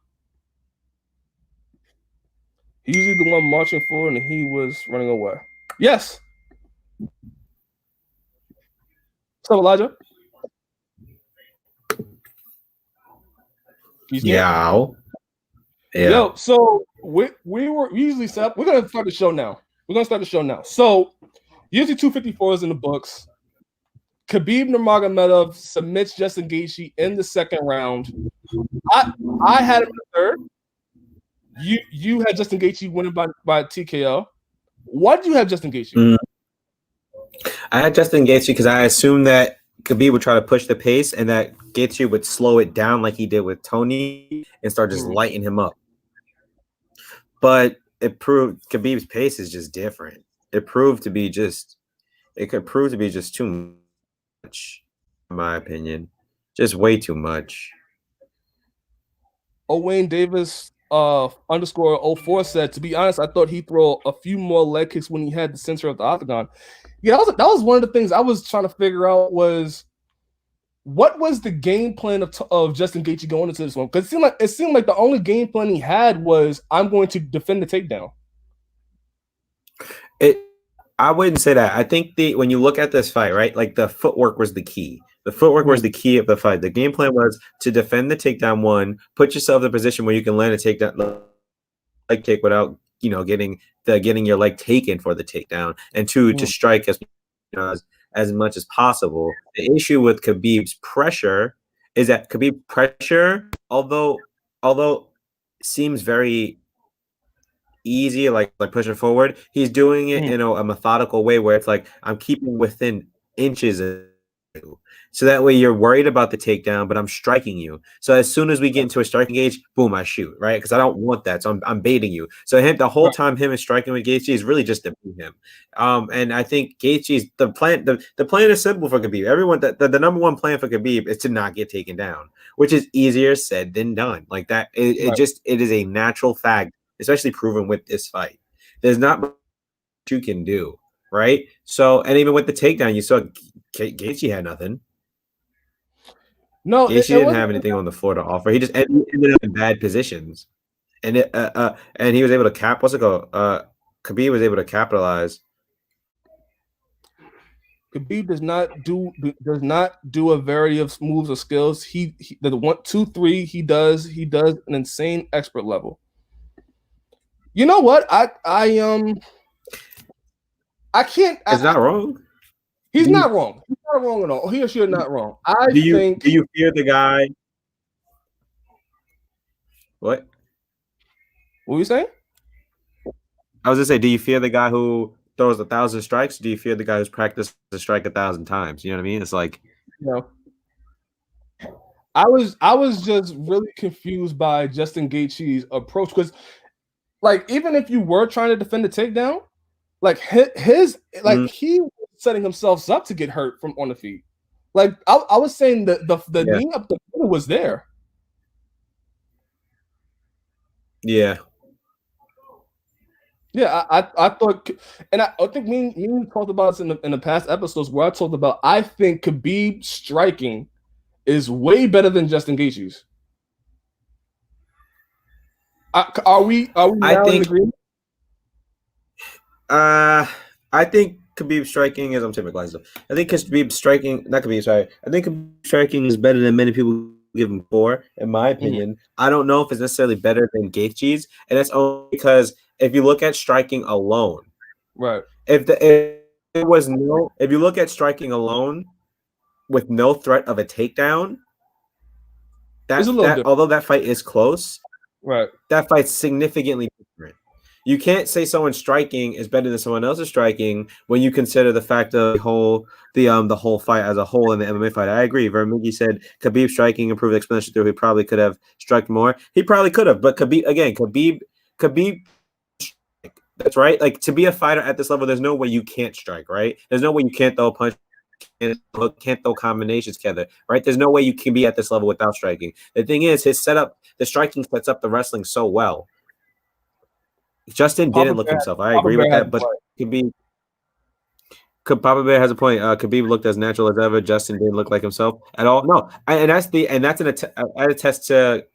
He's usually the one marching forward, and he was running away. Yes. What's up, Elijah? Yeah. Yo, so we usually set up. We're gonna start the show now. So usually 254 is in the books. Khabib Nurmagomedov submits Justin Gaethje in the second round. I had him in the third. You had Justin Gaethje winning by TKO. Why did you have Justin Gaethje? I had Justin Gaethje because I assumed that Khabib would try to push the pace and that Gaethje would slow it down like he did with Tony and start just lighting him up. But it proved Khabib's pace is just different. It could prove to be just too much, in my opinion. Just way too much. Wayne Davis _04 said, to be honest, I thought he'd throw a few more leg kicks when he had the center of the octagon. Yeah, that was one of the things I was trying to figure out was what was the game plan of Justin Gaethje going into this one? Because it seemed like the only game plan he had was I'm going to defend the takedown. I wouldn't say that. I think when you look at this fight, right, like the footwork was the key. The footwork was the key of the fight. The game plan was to defend the takedown, one, put yourself in a position where you can land a takedown leg kick without, getting your leg taken for the takedown, and two, to strike as much as possible. The issue with Khabib's pressure is that Khabib's pressure, although seems very easy, like pushing forward, he's doing it in a methodical way where it's like I'm keeping within inches of you. So that way you're worried about the takedown, but I'm striking you. So as soon as we get into a striking gauge, boom, I shoot, right? Because I don't want that. So I'm baiting you. So the whole time him is striking with Gaethje is really just to beat him. And I think Gaethje's the plan is simple for Khabib. Everyone, the number one plan for Khabib is to not get taken down, which is easier said than done. Like that, it is a natural fact, especially proven with this fight. There's not much you can do, right? So, and even with the takedown, you saw Gaethje had nothing. No, Gaethje didn't have anything on the floor to offer. He just ended up in bad positions, and he was able to cap. What's it called? Khabib was able to capitalize. Khabib does not do a variety of moves or skills. He the 1, 2, 3 he does an insane expert level. You know what? I can't. It's not wrong. He's not wrong. He's not wrong at all. He or she is not wrong. Do you fear the guy? What? What were you saying? I was gonna say, do you fear the guy who throws 1,000 strikes? Or do you fear the guy who's practiced to strike 1,000 times? You know what I mean? It's like, I was just really confused by Justin Gaethje's approach because, like, even if you were trying to defend the takedown, like he was setting himself up to get hurt from on the feet. Like I was saying that the knee up the middle was there. Yeah. Yeah, I thought, and I think me and talked about this in the past episodes where I talked about I think Khabib striking is way better than Justin Gaethje's. Are we now in agreement? I think Khabib striking is. I'm taking my glasses off. I think Khabib striking, not Khabib, sorry. I think Khabib striking is better than many people give him for, in my opinion. I don't know if it's necessarily better than Gaethje's, and that's only because if you look at striking alone, right? If you look at striking alone with no threat of a takedown, although that fight is close, right? That fight's significantly different. You can't say someone striking is better than someone else's striking when you consider the fact of the whole fight as a whole in the MMA fight. I agree. Vermighi said Khabib striking improved exponentially through. He probably could have struck more. He probably could have, but Khabib. That's right. Like, to be a fighter at this level, there's no way you can't strike. Right? There's no way you can't throw a punch. Can't throw combinations together, right? There's no way you can be at this level without striking. The thing is, his setup, the striking sets up the wrestling so well. Justin didn't look himself. I agree with that, but Papa Bear has a point. Khabib looked as natural as ever. Justin didn't look like himself at all. No, and that's an attest to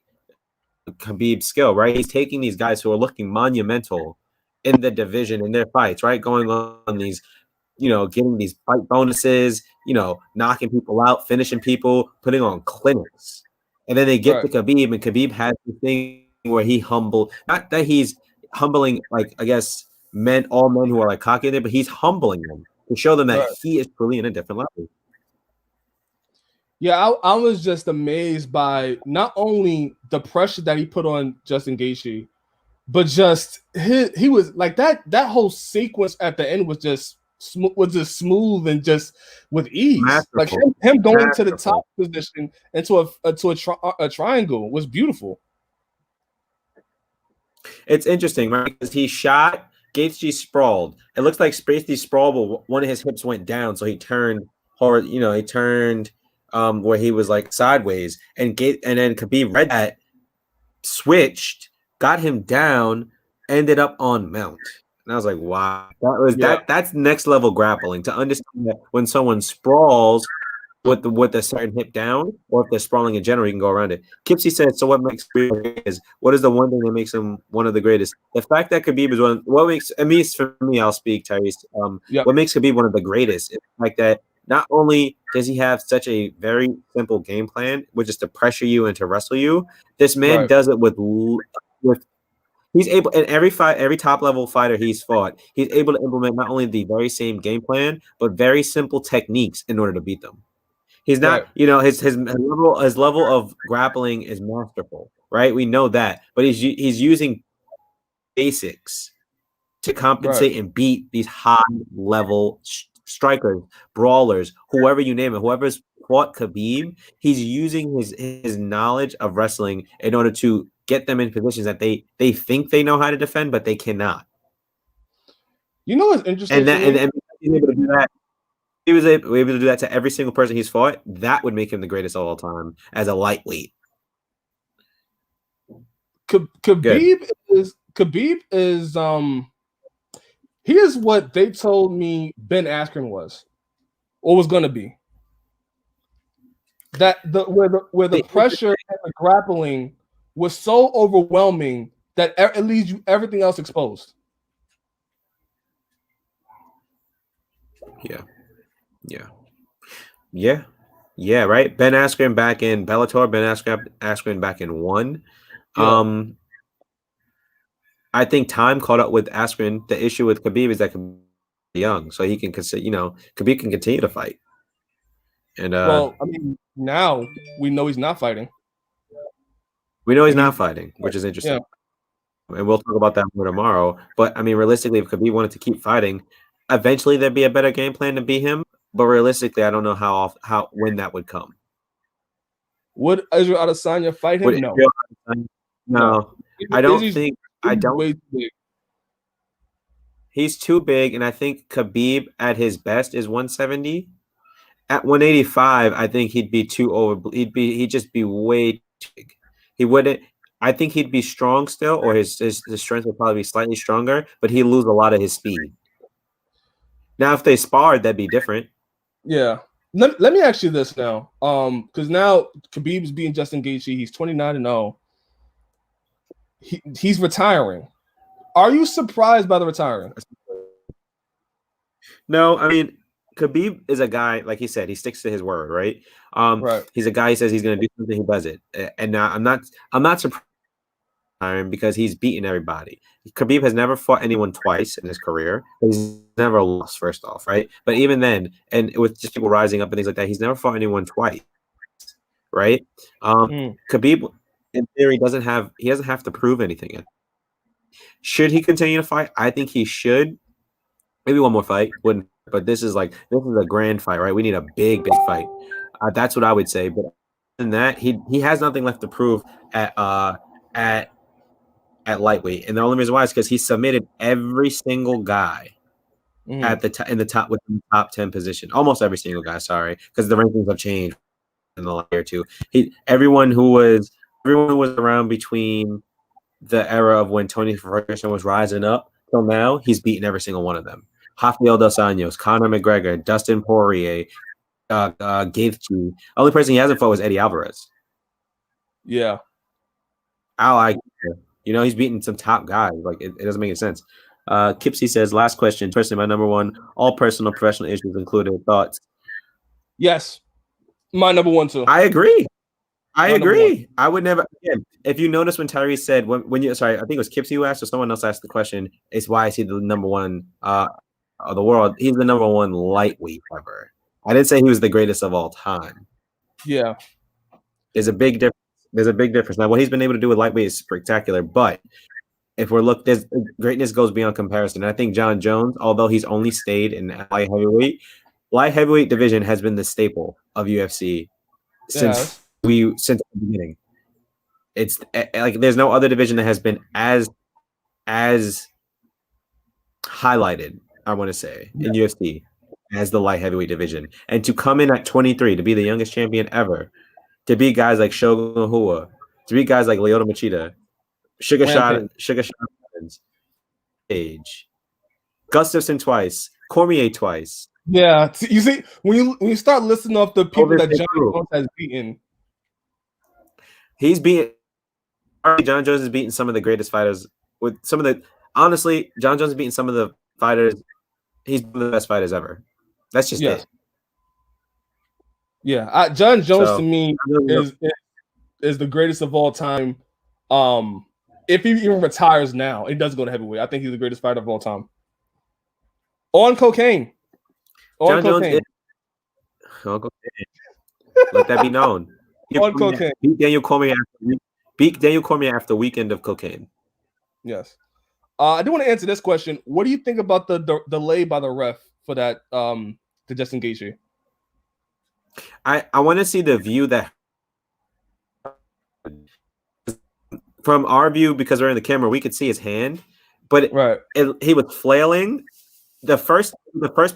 Khabib's skill, right? He's taking these guys who are looking monumental in the division in their fights, right? Going on these, getting these fight bonuses, knocking people out, finishing people, putting on clinics, and then they get to Khabib, and Khabib has the thing where he not that he's humbling, like, I guess all men who are like cocky there, but he's humbling them to show them that he is truly in a different level. Yeah, I was just amazed by not only the pressure that he put on Justin Gaethje, but just he was like that whole sequence at the end was just smooth and just with ease. Like him going to the top position into a triangle was beautiful. It's interesting, right? Because he shot, Gaethje sprawled. It looks like Gaethje sprawled, but one of his hips went down, so he turned where he was like sideways, and then Khabib read that, switched, got him down, ended up on mount. And I was like, wow, that's next level grappling, to understand that when someone sprawls with a certain hip down, or if they're sprawling in general, you can go around it. Kipsy said, so what makes Khabib is what is the one thing that makes him one of the greatest? The fact that Khabib is what makes, at least for me, I'll speak, Tyrese. What makes Khabib one of the greatest is the fact that not only does he have such a very simple game plan, which is to pressure you and to wrestle you, this man does it with he's able, in every fight, every top level fighter he's fought, he's able to implement not only the very same game plan, but very simple techniques in order to beat them. He's not, his level of grappling is masterful, right? We know that, but he's using basics to compensate and beat these high level strikers, brawlers, whoever you name it, whoever's fought Khabib. He's using his knowledge of wrestling in order to get them in positions that they think they know how to defend, but they cannot. You know what's interesting? And he's able to do that. He was able to do that to every single person he's fought. That would make him the greatest of all time as a lightweight. Khabib is he is what they told me Ben Askren was, or was going to be. That where the pressure and the grappling was so overwhelming that it leaves you everything else exposed. Yeah, right. Ben Askren back in Bellator. Ben Askren back in 1. Yeah. I think time caught up with Askren. The issue with Khabib is that Khabib is young, so he can consider. Khabib can continue to fight. And now we know he's not fighting. We know he's not fighting, which is interesting. Yeah. And we'll talk about that more tomorrow. But realistically, if Khabib wanted to keep fighting, eventually there'd be a better game plan to beat him. But realistically, I don't know when that would come. Would Israel Adesanya fight him? No. I don't think. He's too big, and I think Khabib at his best is 170. At 185, I think he'd be too over. He'd just be way too big. He wouldn't. I think he'd be strong still, or his strength would probably be slightly stronger, but he'd lose a lot of his speed. Now, if they sparred, that'd be different. Yeah. Let me ask you this now. Because now Khabib's beating Justin Gaethje. He's 29-0. He's retiring. Are you surprised by the retiring? No, I mean Khabib is a guy, like he said, he sticks to his word, right? Right. He's a guy. He says he's going to do something, he does it. And now I'm not surprised because he's beaten everybody. Khabib has never fought anyone twice in his career. He's never lost, first off, right? But even then, and with just people rising up and things like that, he's never fought anyone twice, right? Khabib, in theory, doesn't have to prove anything yet. Should he continue to fight? I think he should. Maybe one more fight wouldn't, but this is a grand fight, right? We need a big fight. That's what I would say. But than that, he has nothing left to prove at lightweight, and the only reason why is because he submitted every single guy at in the top within the top 10 position, almost every single guy. Sorry, because the rankings have changed in the last year or two. Everyone who was around between the era of when Tony Ferguson was rising up till now, he's beaten every single one of them. Rafael dos Anjos, Conor McGregor, Dustin Poirier, Gaethje. Only person he hasn't fought was Eddie Alvarez. Yeah. He's beaten some top guys. Like it doesn't make any sense. Kipsy says, last question. Personally, my number one, all personal professional issues included. Thoughts? Yes. My number one too. I agree. I would never, again, if you notice when Tyrese said, I think it was Kipsy who asked, or someone else asked the question, it's why is he the number one of the world? He's the number one lightweight ever. I didn't say he was the greatest of all time. Yeah. There's a big difference. Now, what he's been able to do with lightweight is spectacular, but if we're greatness goes beyond comparison. And I think John Jones, although he's only stayed in light heavyweight division has been the staple of UFC since the beginning. It's like there's no other division that has been as highlighted, I want to say, in UFC as the light heavyweight division. And to come in at 23, to be the youngest champion ever, to beat guys like Shogun Rua, to beat guys like Lyoto Machida, Sugar Shot, Age, Gustafsson twice, Cormier twice. Yeah, you see, when you start listing off the people that John Jones has beaten, John Jones has beaten some of the greatest fighters. Honestly, John Jones has beaten some of the fighters. He's one of the best fighters ever. That's just it. Yeah, John Jones to me is the greatest of all time. If he even retires now, he does go to heavyweight. I think he's the greatest fighter of all time. On cocaine. John Jones is on cocaine. Let that be known. On cocaine. Beat Daniel Cormier after a weekend of cocaine. Yes. I do want to answer this question. What do you think about the delay by the ref for that to Justin Gaethje? I want to see the view that from our view, because we're in the camera, we could see his hand, but he was flailing. The first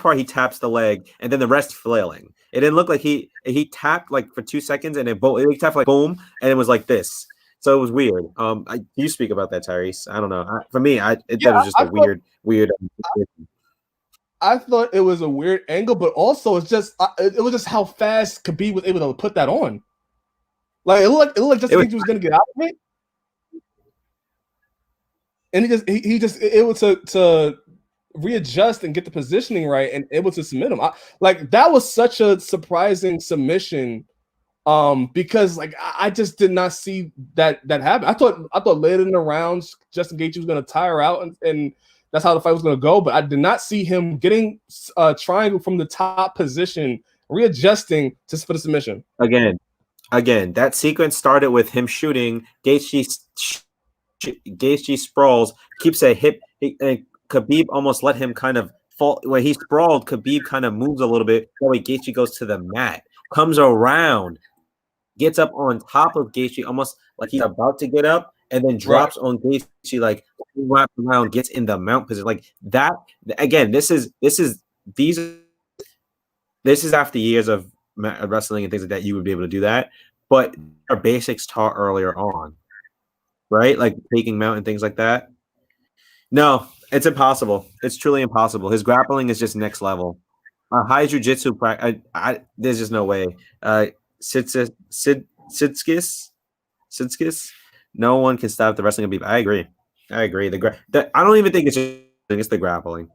part he taps the leg, and then the rest flailing. It didn't look like he tapped like for 2 seconds, and he tapped like boom, and it was like this. So it was weird. You speak about that, Tyrese. I don't know. For me, that was just a weird. I thought it was a weird angle, but also it was just how fast Khabib was able to put that on. Like it looked like Justin Gaethje was going to get out of it, and he just able to readjust and get the positioning right and able to submit him. That was such a surprising submission. Because I just did not see that happen. I thought later in the rounds Justin Gaethje was going to tire out and that's how the fight was going to go. But I did not see him getting triangle from the top position, readjusting just for the submission. Again, that sequence started with him shooting. Gaethje sprawls, keeps a hip, and Khabib almost let him kind of fall. When he sprawled, Khabib kind of moves a little bit. That way Gaethje goes to the mat, comes around, gets up on top of Gaethje, almost like he's about to get up, and then drops on Gaethje, like wraps around, gets in the mount position. Like that. Again, this is after years of wrestling and things like that. You would be able to do that, but our basics taught earlier on, right? Like taking mount and things like that. No, it's impossible. It's truly impossible. His grappling is just next level. High jiu-jitsu practice. There's just no way. Sidskis. No one can stop the wrestling of Khabib. I agree. I don't even think it's the grappling.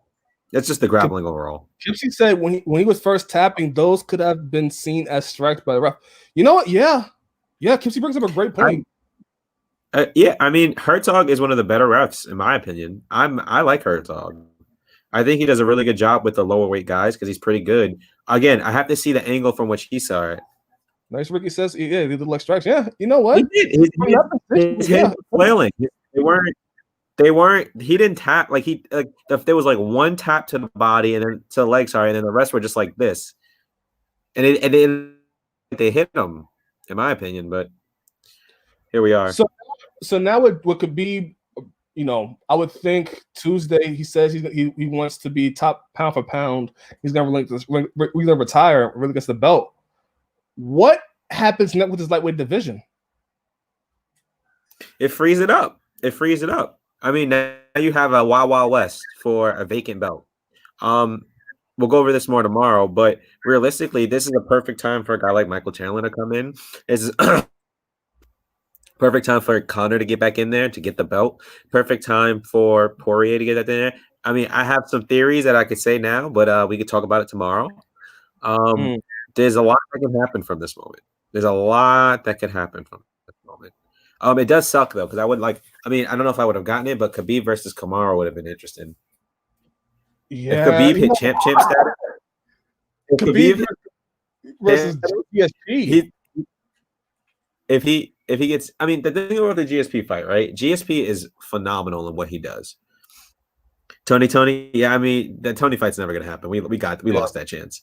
It's just the grappling overall. Gypsy said when he was first tapping, those could have been seen as strikes by the ref. You know what? Yeah. Gypsy brings up a great point. Yeah, I mean, Herzog is one of the better refs in my opinion. I like Herzog. I think he does a really good job with the lower weight guys because he's pretty good. Again, I have to see the angle from which he saw it. Nice, Ricky says, yeah, he did like strikes. Yeah, you know what? He did. His hands were flailing. They weren't. He didn't tap if there was like one tap to the body and then to the leg, and then the rest were just like this, and they hit him, in my opinion. But here we are. So now what could be, I would think Tuesday he says he wants to be top pound for pound. He's gonna retire really against the belt. What happens next with his lightweight division? It frees it up. I mean, now you have a Wild Wild West for a vacant belt. We'll go over this more tomorrow, but realistically, this is a perfect time for a guy like Michael Chandler to come in. This is perfect time for Conor to get back in there to get the belt. Perfect time for Poirier to get that in there. I mean, I have some theories that I could say now, but we could talk about it tomorrow. There's a lot that can happen from this moment. It does suck though, because I don't know if I would have gotten it, but Khabib versus Kamaru would have been interesting. Yeah, if Khabib hit champ status, Khabib versus GSP. If he gets, I mean, the thing about the GSP fight, right? GSP is phenomenal in what he does. Tony, yeah, I mean, the Tony fight's never gonna happen. We lost that chance.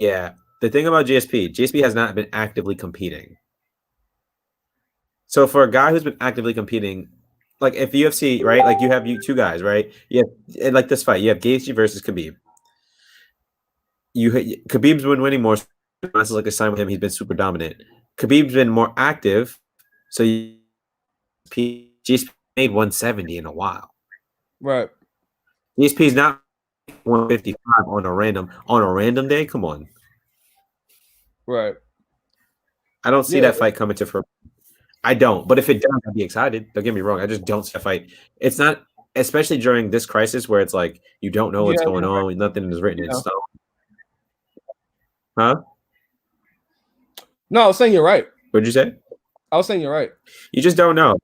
Yeah. The thing about GSP has not been actively competing. So for a guy who's been actively competing, like if UFC, right? Like you have two guys, right? Yeah, and like this fight, you have Gaethje versus Khabib. Khabib's been winning more. This is like a sign with him. He's been super dominant. Khabib's been more active, so GSP made 170 in a while. Right. GSP's not 155 on a random day. Come on. Right. I don't see that fight coming to fruition. I don't. But if it does, I'd be excited. Don't get me wrong. I just don't see a fight. It's not, especially during this crisis where it's like you don't know what's going on. Nothing is written in stone. Huh? No, I was saying you're right. What'd you say? I was saying you're right. You just don't know.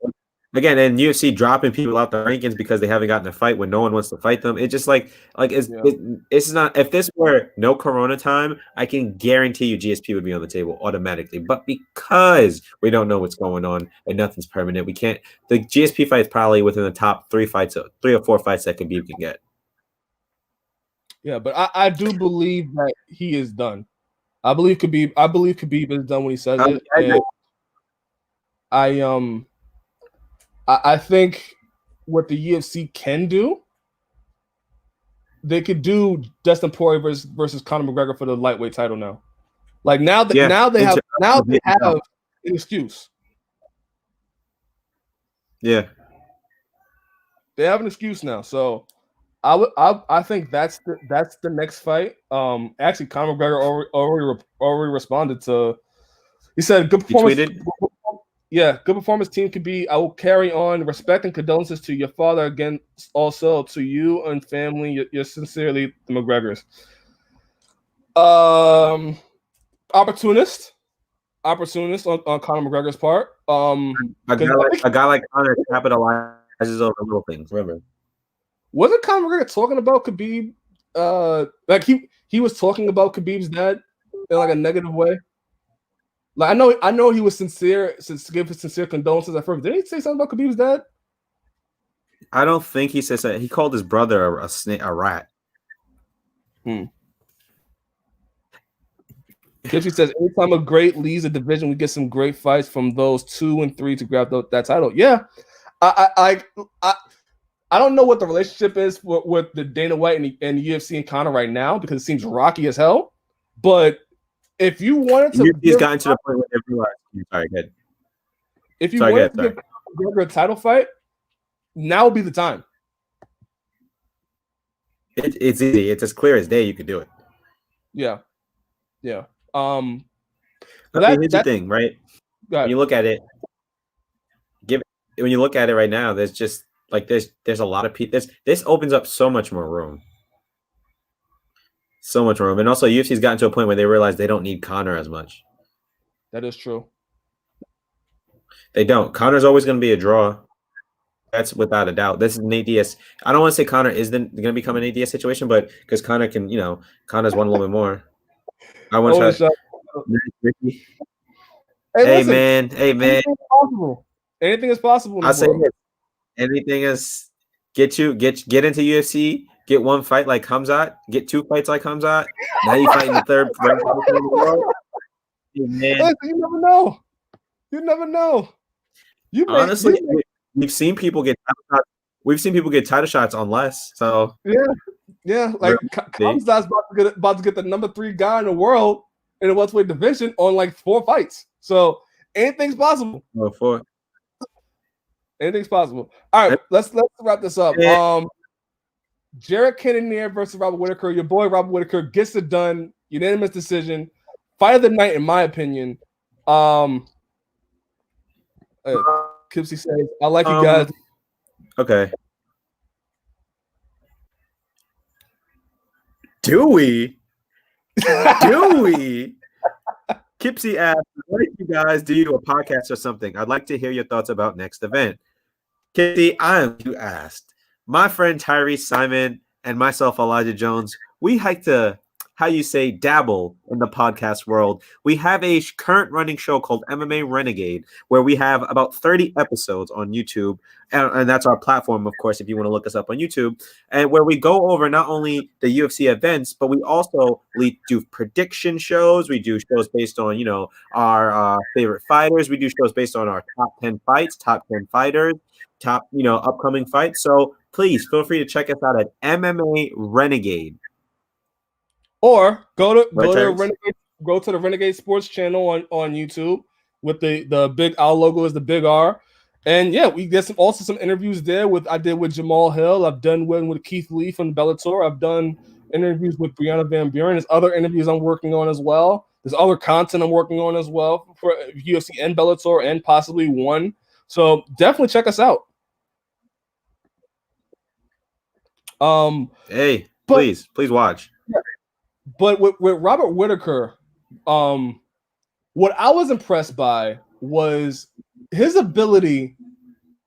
Again, and UFC dropping people out the rankings because they haven't gotten a fight when no one wants to fight them. It's just it's not. If this were no Corona time, I can guarantee you GSP would be on the table automatically. But because we don't know what's going on and nothing's permanent, we can't. The GSP fight is probably within the top 3 or 4 fights that Khabib can get. Yeah, but I do believe that he is done. I believe Khabib is done when he says it. I think what the UFC can do, they could do Dustin Poirier versus Conor McGregor for the lightweight title now. Like now they have an excuse. Yeah, they have an excuse now. So I think that's the next fight. Actually, Conor McGregor already responded to. He said, "Good performance." Yeah, good performance, team Khabib. I will carry on. Respect and condolences to your father again. Also to you and family. You're sincerely the McGregors. Opportunist on Conor McGregor's part. A guy like Conor capitalizes over little things. Remember, wasn't Conor McGregor talking about Khabib? Like he was talking about Khabib's dad in like a negative way. Like I know he was sincere, give his sincere condolences at first. Didn't he say something about Khabib's dad? I don't think he said that. He called his brother a snake, a rat. Kitchy says, anytime a great leads a division, we get some great fights from those 2 and 3 to grab that title. Yeah, I don't know what the relationship is with the Dana White and the UFC and Conor right now because it seems rocky as hell. But if you wanted to, he's gotten to the point where everyone. Sorry, good. If you wanted to give McGregor a title fight, now would be the time. It's easy. It's as clear as day. You could do it. Yeah. Here's the thing, right? When you look at it, when you look at it right now, there's just Like there's a lot of people. This opens up so much more room. So much room. And also UFC's gotten to a point where they realize they don't need Conor as much. That is true. They don't. Conor's always going to be a draw. That's without a doubt. This is an ADS. I don't want to say Conor is going to become an ADS situation, but because Conor can, Conor's won a little bit more. I want to try. Hey, man. Anything is possible. Anything is possible. I'll say this. Anything is get into UFC, get one fight like Khamzat, get two fights like Khamzat. Now you fighting the third fight in the world. Man. Listen, you never know. You never know. Honestly, we've seen people get title shots on less. So yeah. Like Khamzat's about to get the number 3 guy in the world in the welterweight division on like 4 fights. So anything's possible. Anything's possible. All right, let's wrap this up. Jared Cannonier versus Robert Whittaker. Your boy Robert Whittaker gets it done. Unanimous decision. Fight of the night, in my opinion. Kipsy says, I like you guys. Okay. Do we? Kipsy asked, I like you guys. Do you do a podcast or something? I'd like to hear your thoughts about next event. Kipsy, you asked. My friend Tyrese Simon and myself, Elijah Jones, we like to, dabble in the podcast world. We have a current running show called MMA Renegade, where we have about 30 episodes on YouTube. And that's our platform, of course, if you want to look us up on YouTube. And where we go over not only the UFC events, but we also do prediction shows. We do shows based on, our favorite fighters. We do shows based on our top 10 fights, top 10 fighters, top, upcoming fights. So please feel free to check us out at MMA Renegade. Or go to the Renegade Sports channel on YouTube with the big our logo is the big R. And yeah, we get some interviews there I did with Jamal Hill. I've done one with Keith Lee from Bellator. I've done interviews with Brianna Van Buren. There's other interviews I'm working on as well. There's other content I'm working on as well for UFC and Bellator and possibly one. So definitely check us out. Please watch. Yeah. But with Robert Whittaker, what I was impressed by was his ability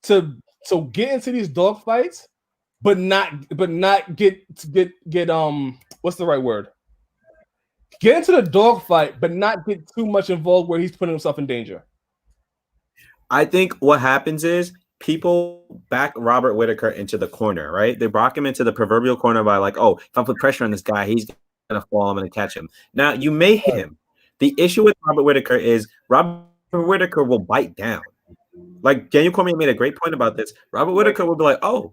to get into these dogfights, but not get what's the right word? Get into the dogfight, but not get too much involved where he's putting himself in danger. I think what happens is people back Robert Whittaker into the corner, right? They rock him into the proverbial corner by like, oh, if I put pressure on this guy, he's gonna fall. I'm gonna catch him. Now you may hit him. The issue with Robert Whittaker is Robert Whittaker will bite down. Like Daniel Cormier made a great point about this. Robert Whittaker will be like, oh,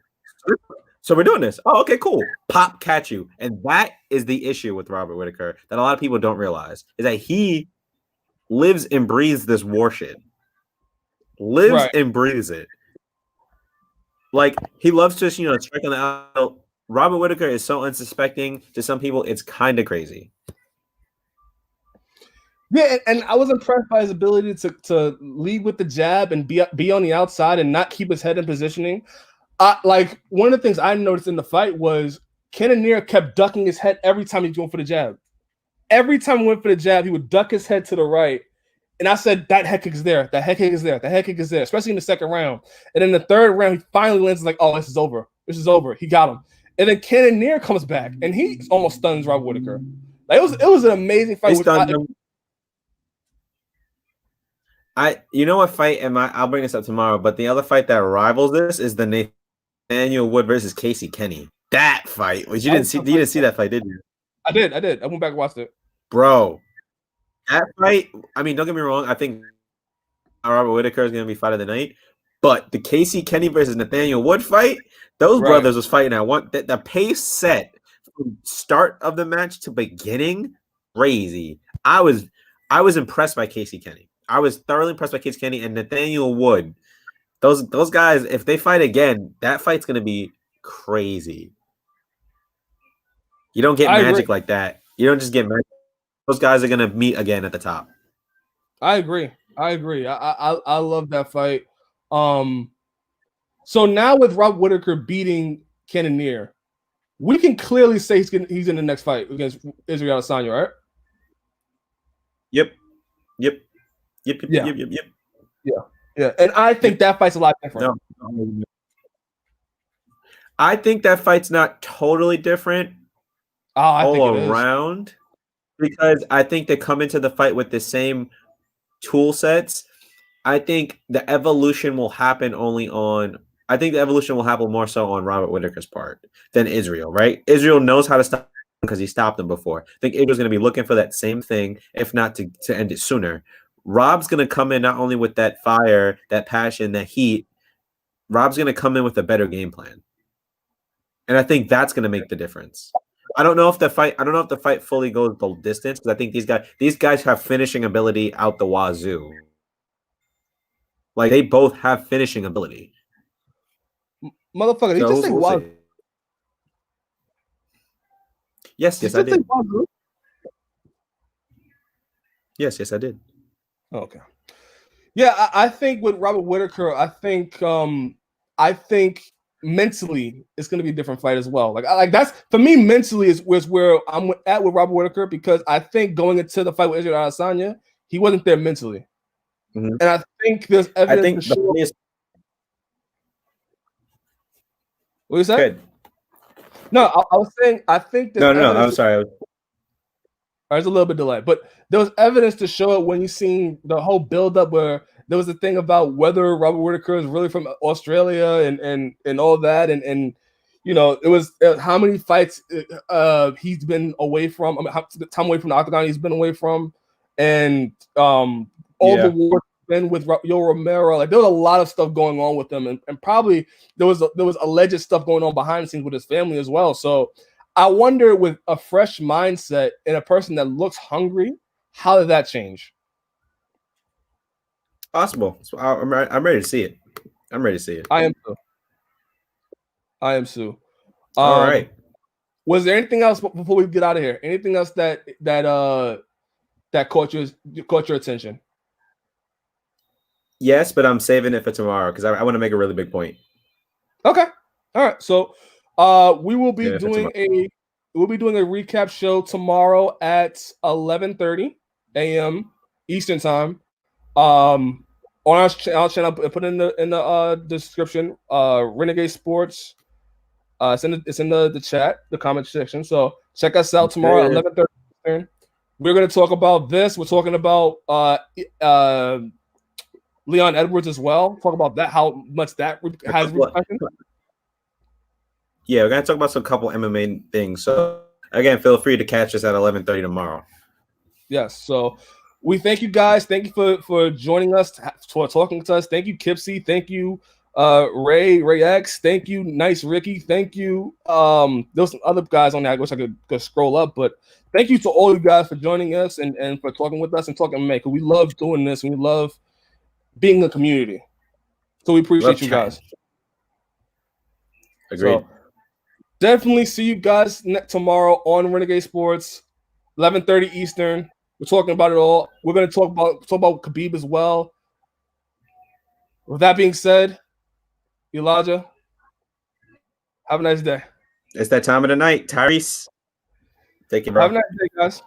so we're doing this. Oh, okay, cool. Pop, catch you. And that is the issue with Robert Whittaker that a lot of people don't realize is that he lives and breathes this war shit. And breathes it. Like he loves to, strike on the out. Robert Whittaker is so unsuspecting to some people, it's kind of crazy. Yeah, and I was impressed by his ability to lead with the jab and be on the outside and not keep his head in positioning. Like one of the things I noticed in the fight was Cannonier kept ducking his head every time he was going for the jab. Every time he went for the jab, he would duck his head to the right. And I said, that head kick is there. That head kick is there. That head kick is there, especially in the second round. And then the third round, he finally lands like, oh, this is over. This is over. He got him. And then Cannonier comes back, and he almost stuns Robert Whittaker. Like it was an amazing fight. You know what fight I'll bring this up tomorrow, but the other fight that rivals this is the Nathaniel Wood versus Casey Kenny. That fight, which you didn't see that fight, did you? I did. I went back and watched it. Bro, that fight, I mean, don't get me wrong, I think Robert Whittaker is going to be fight of the night, but the Casey Kenny versus Nathaniel Wood fight, those brothers was fighting at one. The pace set from start of the match to beginning, crazy. I was impressed by Casey Kenny. I was thoroughly impressed by Casey Kenny and Nathaniel Wood. Those guys, if they fight again, that fight's going to be crazy. You don't get magic like that. You don't just get magic. Those guys are going to meet again at the top. I agree. I love that fight. So now with Rob Whittaker beating Cannonier, we can clearly say he's in the next fight against Israel Adesanya, right? Yep. Yeah. And I think that fight's a lot different. No. I think that fight's not totally different all around because I think they come into the fight with the same tool sets. I think the evolution will happen I think the evolution will happen more so on Robert Whittaker's part than Israel, right? Israel knows how to stop him because he stopped him before. I think Israel's going to be looking for that same thing, if not to end it sooner. Rob's going to come in not only with that fire, that passion, that heat. Rob's going to come in with a better game plan. And I think that's going to make the difference. I don't know if the fight fully goes the distance because I think these guys have finishing ability out the wazoo. Like they both have finishing ability. Motherfucker, he just say wazoo. Yes, I did. Yes, I did. Okay. Yeah, I think with Robert Whittaker, I think mentally it's going to be a different fight as well. Like that's for me mentally is where I'm at with Robert Whittaker because I think going into the fight with Israel Adesanya, he wasn't there mentally, and I think there's evidence. What you say? Good. No, I was saying I think. No. I'm sorry. There's a little bit delay, but there was evidence to show it when you seen the whole build-up where there was a thing about whether Robert Whittaker is really from Australia and all that, and you know it was how many fights he's been away from. I mean, how the time away from the octagon he's been away from, and all the wars been with Yoel Romero. Like there was a lot of stuff going on with him, and probably there was alleged stuff going on behind the scenes with his family as well. So I wonder, with a fresh mindset and a person that looks hungry, how did that change? Possible. So I'm ready to see it. I am too. All right. Was there anything else before we get out of here? Anything else that caught your attention? Yes, but I'm saving it for tomorrow because I want to make a really big point. Okay. All right. So we will be doing a recap show tomorrow at 11:30 a.m. Eastern time. On our channel, put in the description. Renegade Sports. It's in the chat, the comment section. So check us out tomorrow at 11:30 Eastern. We're gonna talk about this. We're talking about Leon Edwards as well. Talk about that, how much that has repercussions. Yeah, we're gonna talk about some couple MMA things. So again, feel free to catch us at 11:30 tomorrow. Yes. So we thank you guys. Thank you for joining us, for talking to us. Thank you, Kipsy. Thank you, Ray X. Thank you, Nice Ricky. Thank you. There's some other guys on there. I wish I could scroll up, but thank you to all you guys for joining us and for talking with us and talking MMA. Because we love doing this and we love being a community. So we appreciate you guys. Agreed. So, definitely see you guys tomorrow on Renegade Sports, 11:30 Eastern. We're talking about it all. We're going to talk about Khabib as well. With that being said, Elijah, have a nice day. It's that time of the night, Tyrese. Take care, bro. Have a nice day, guys.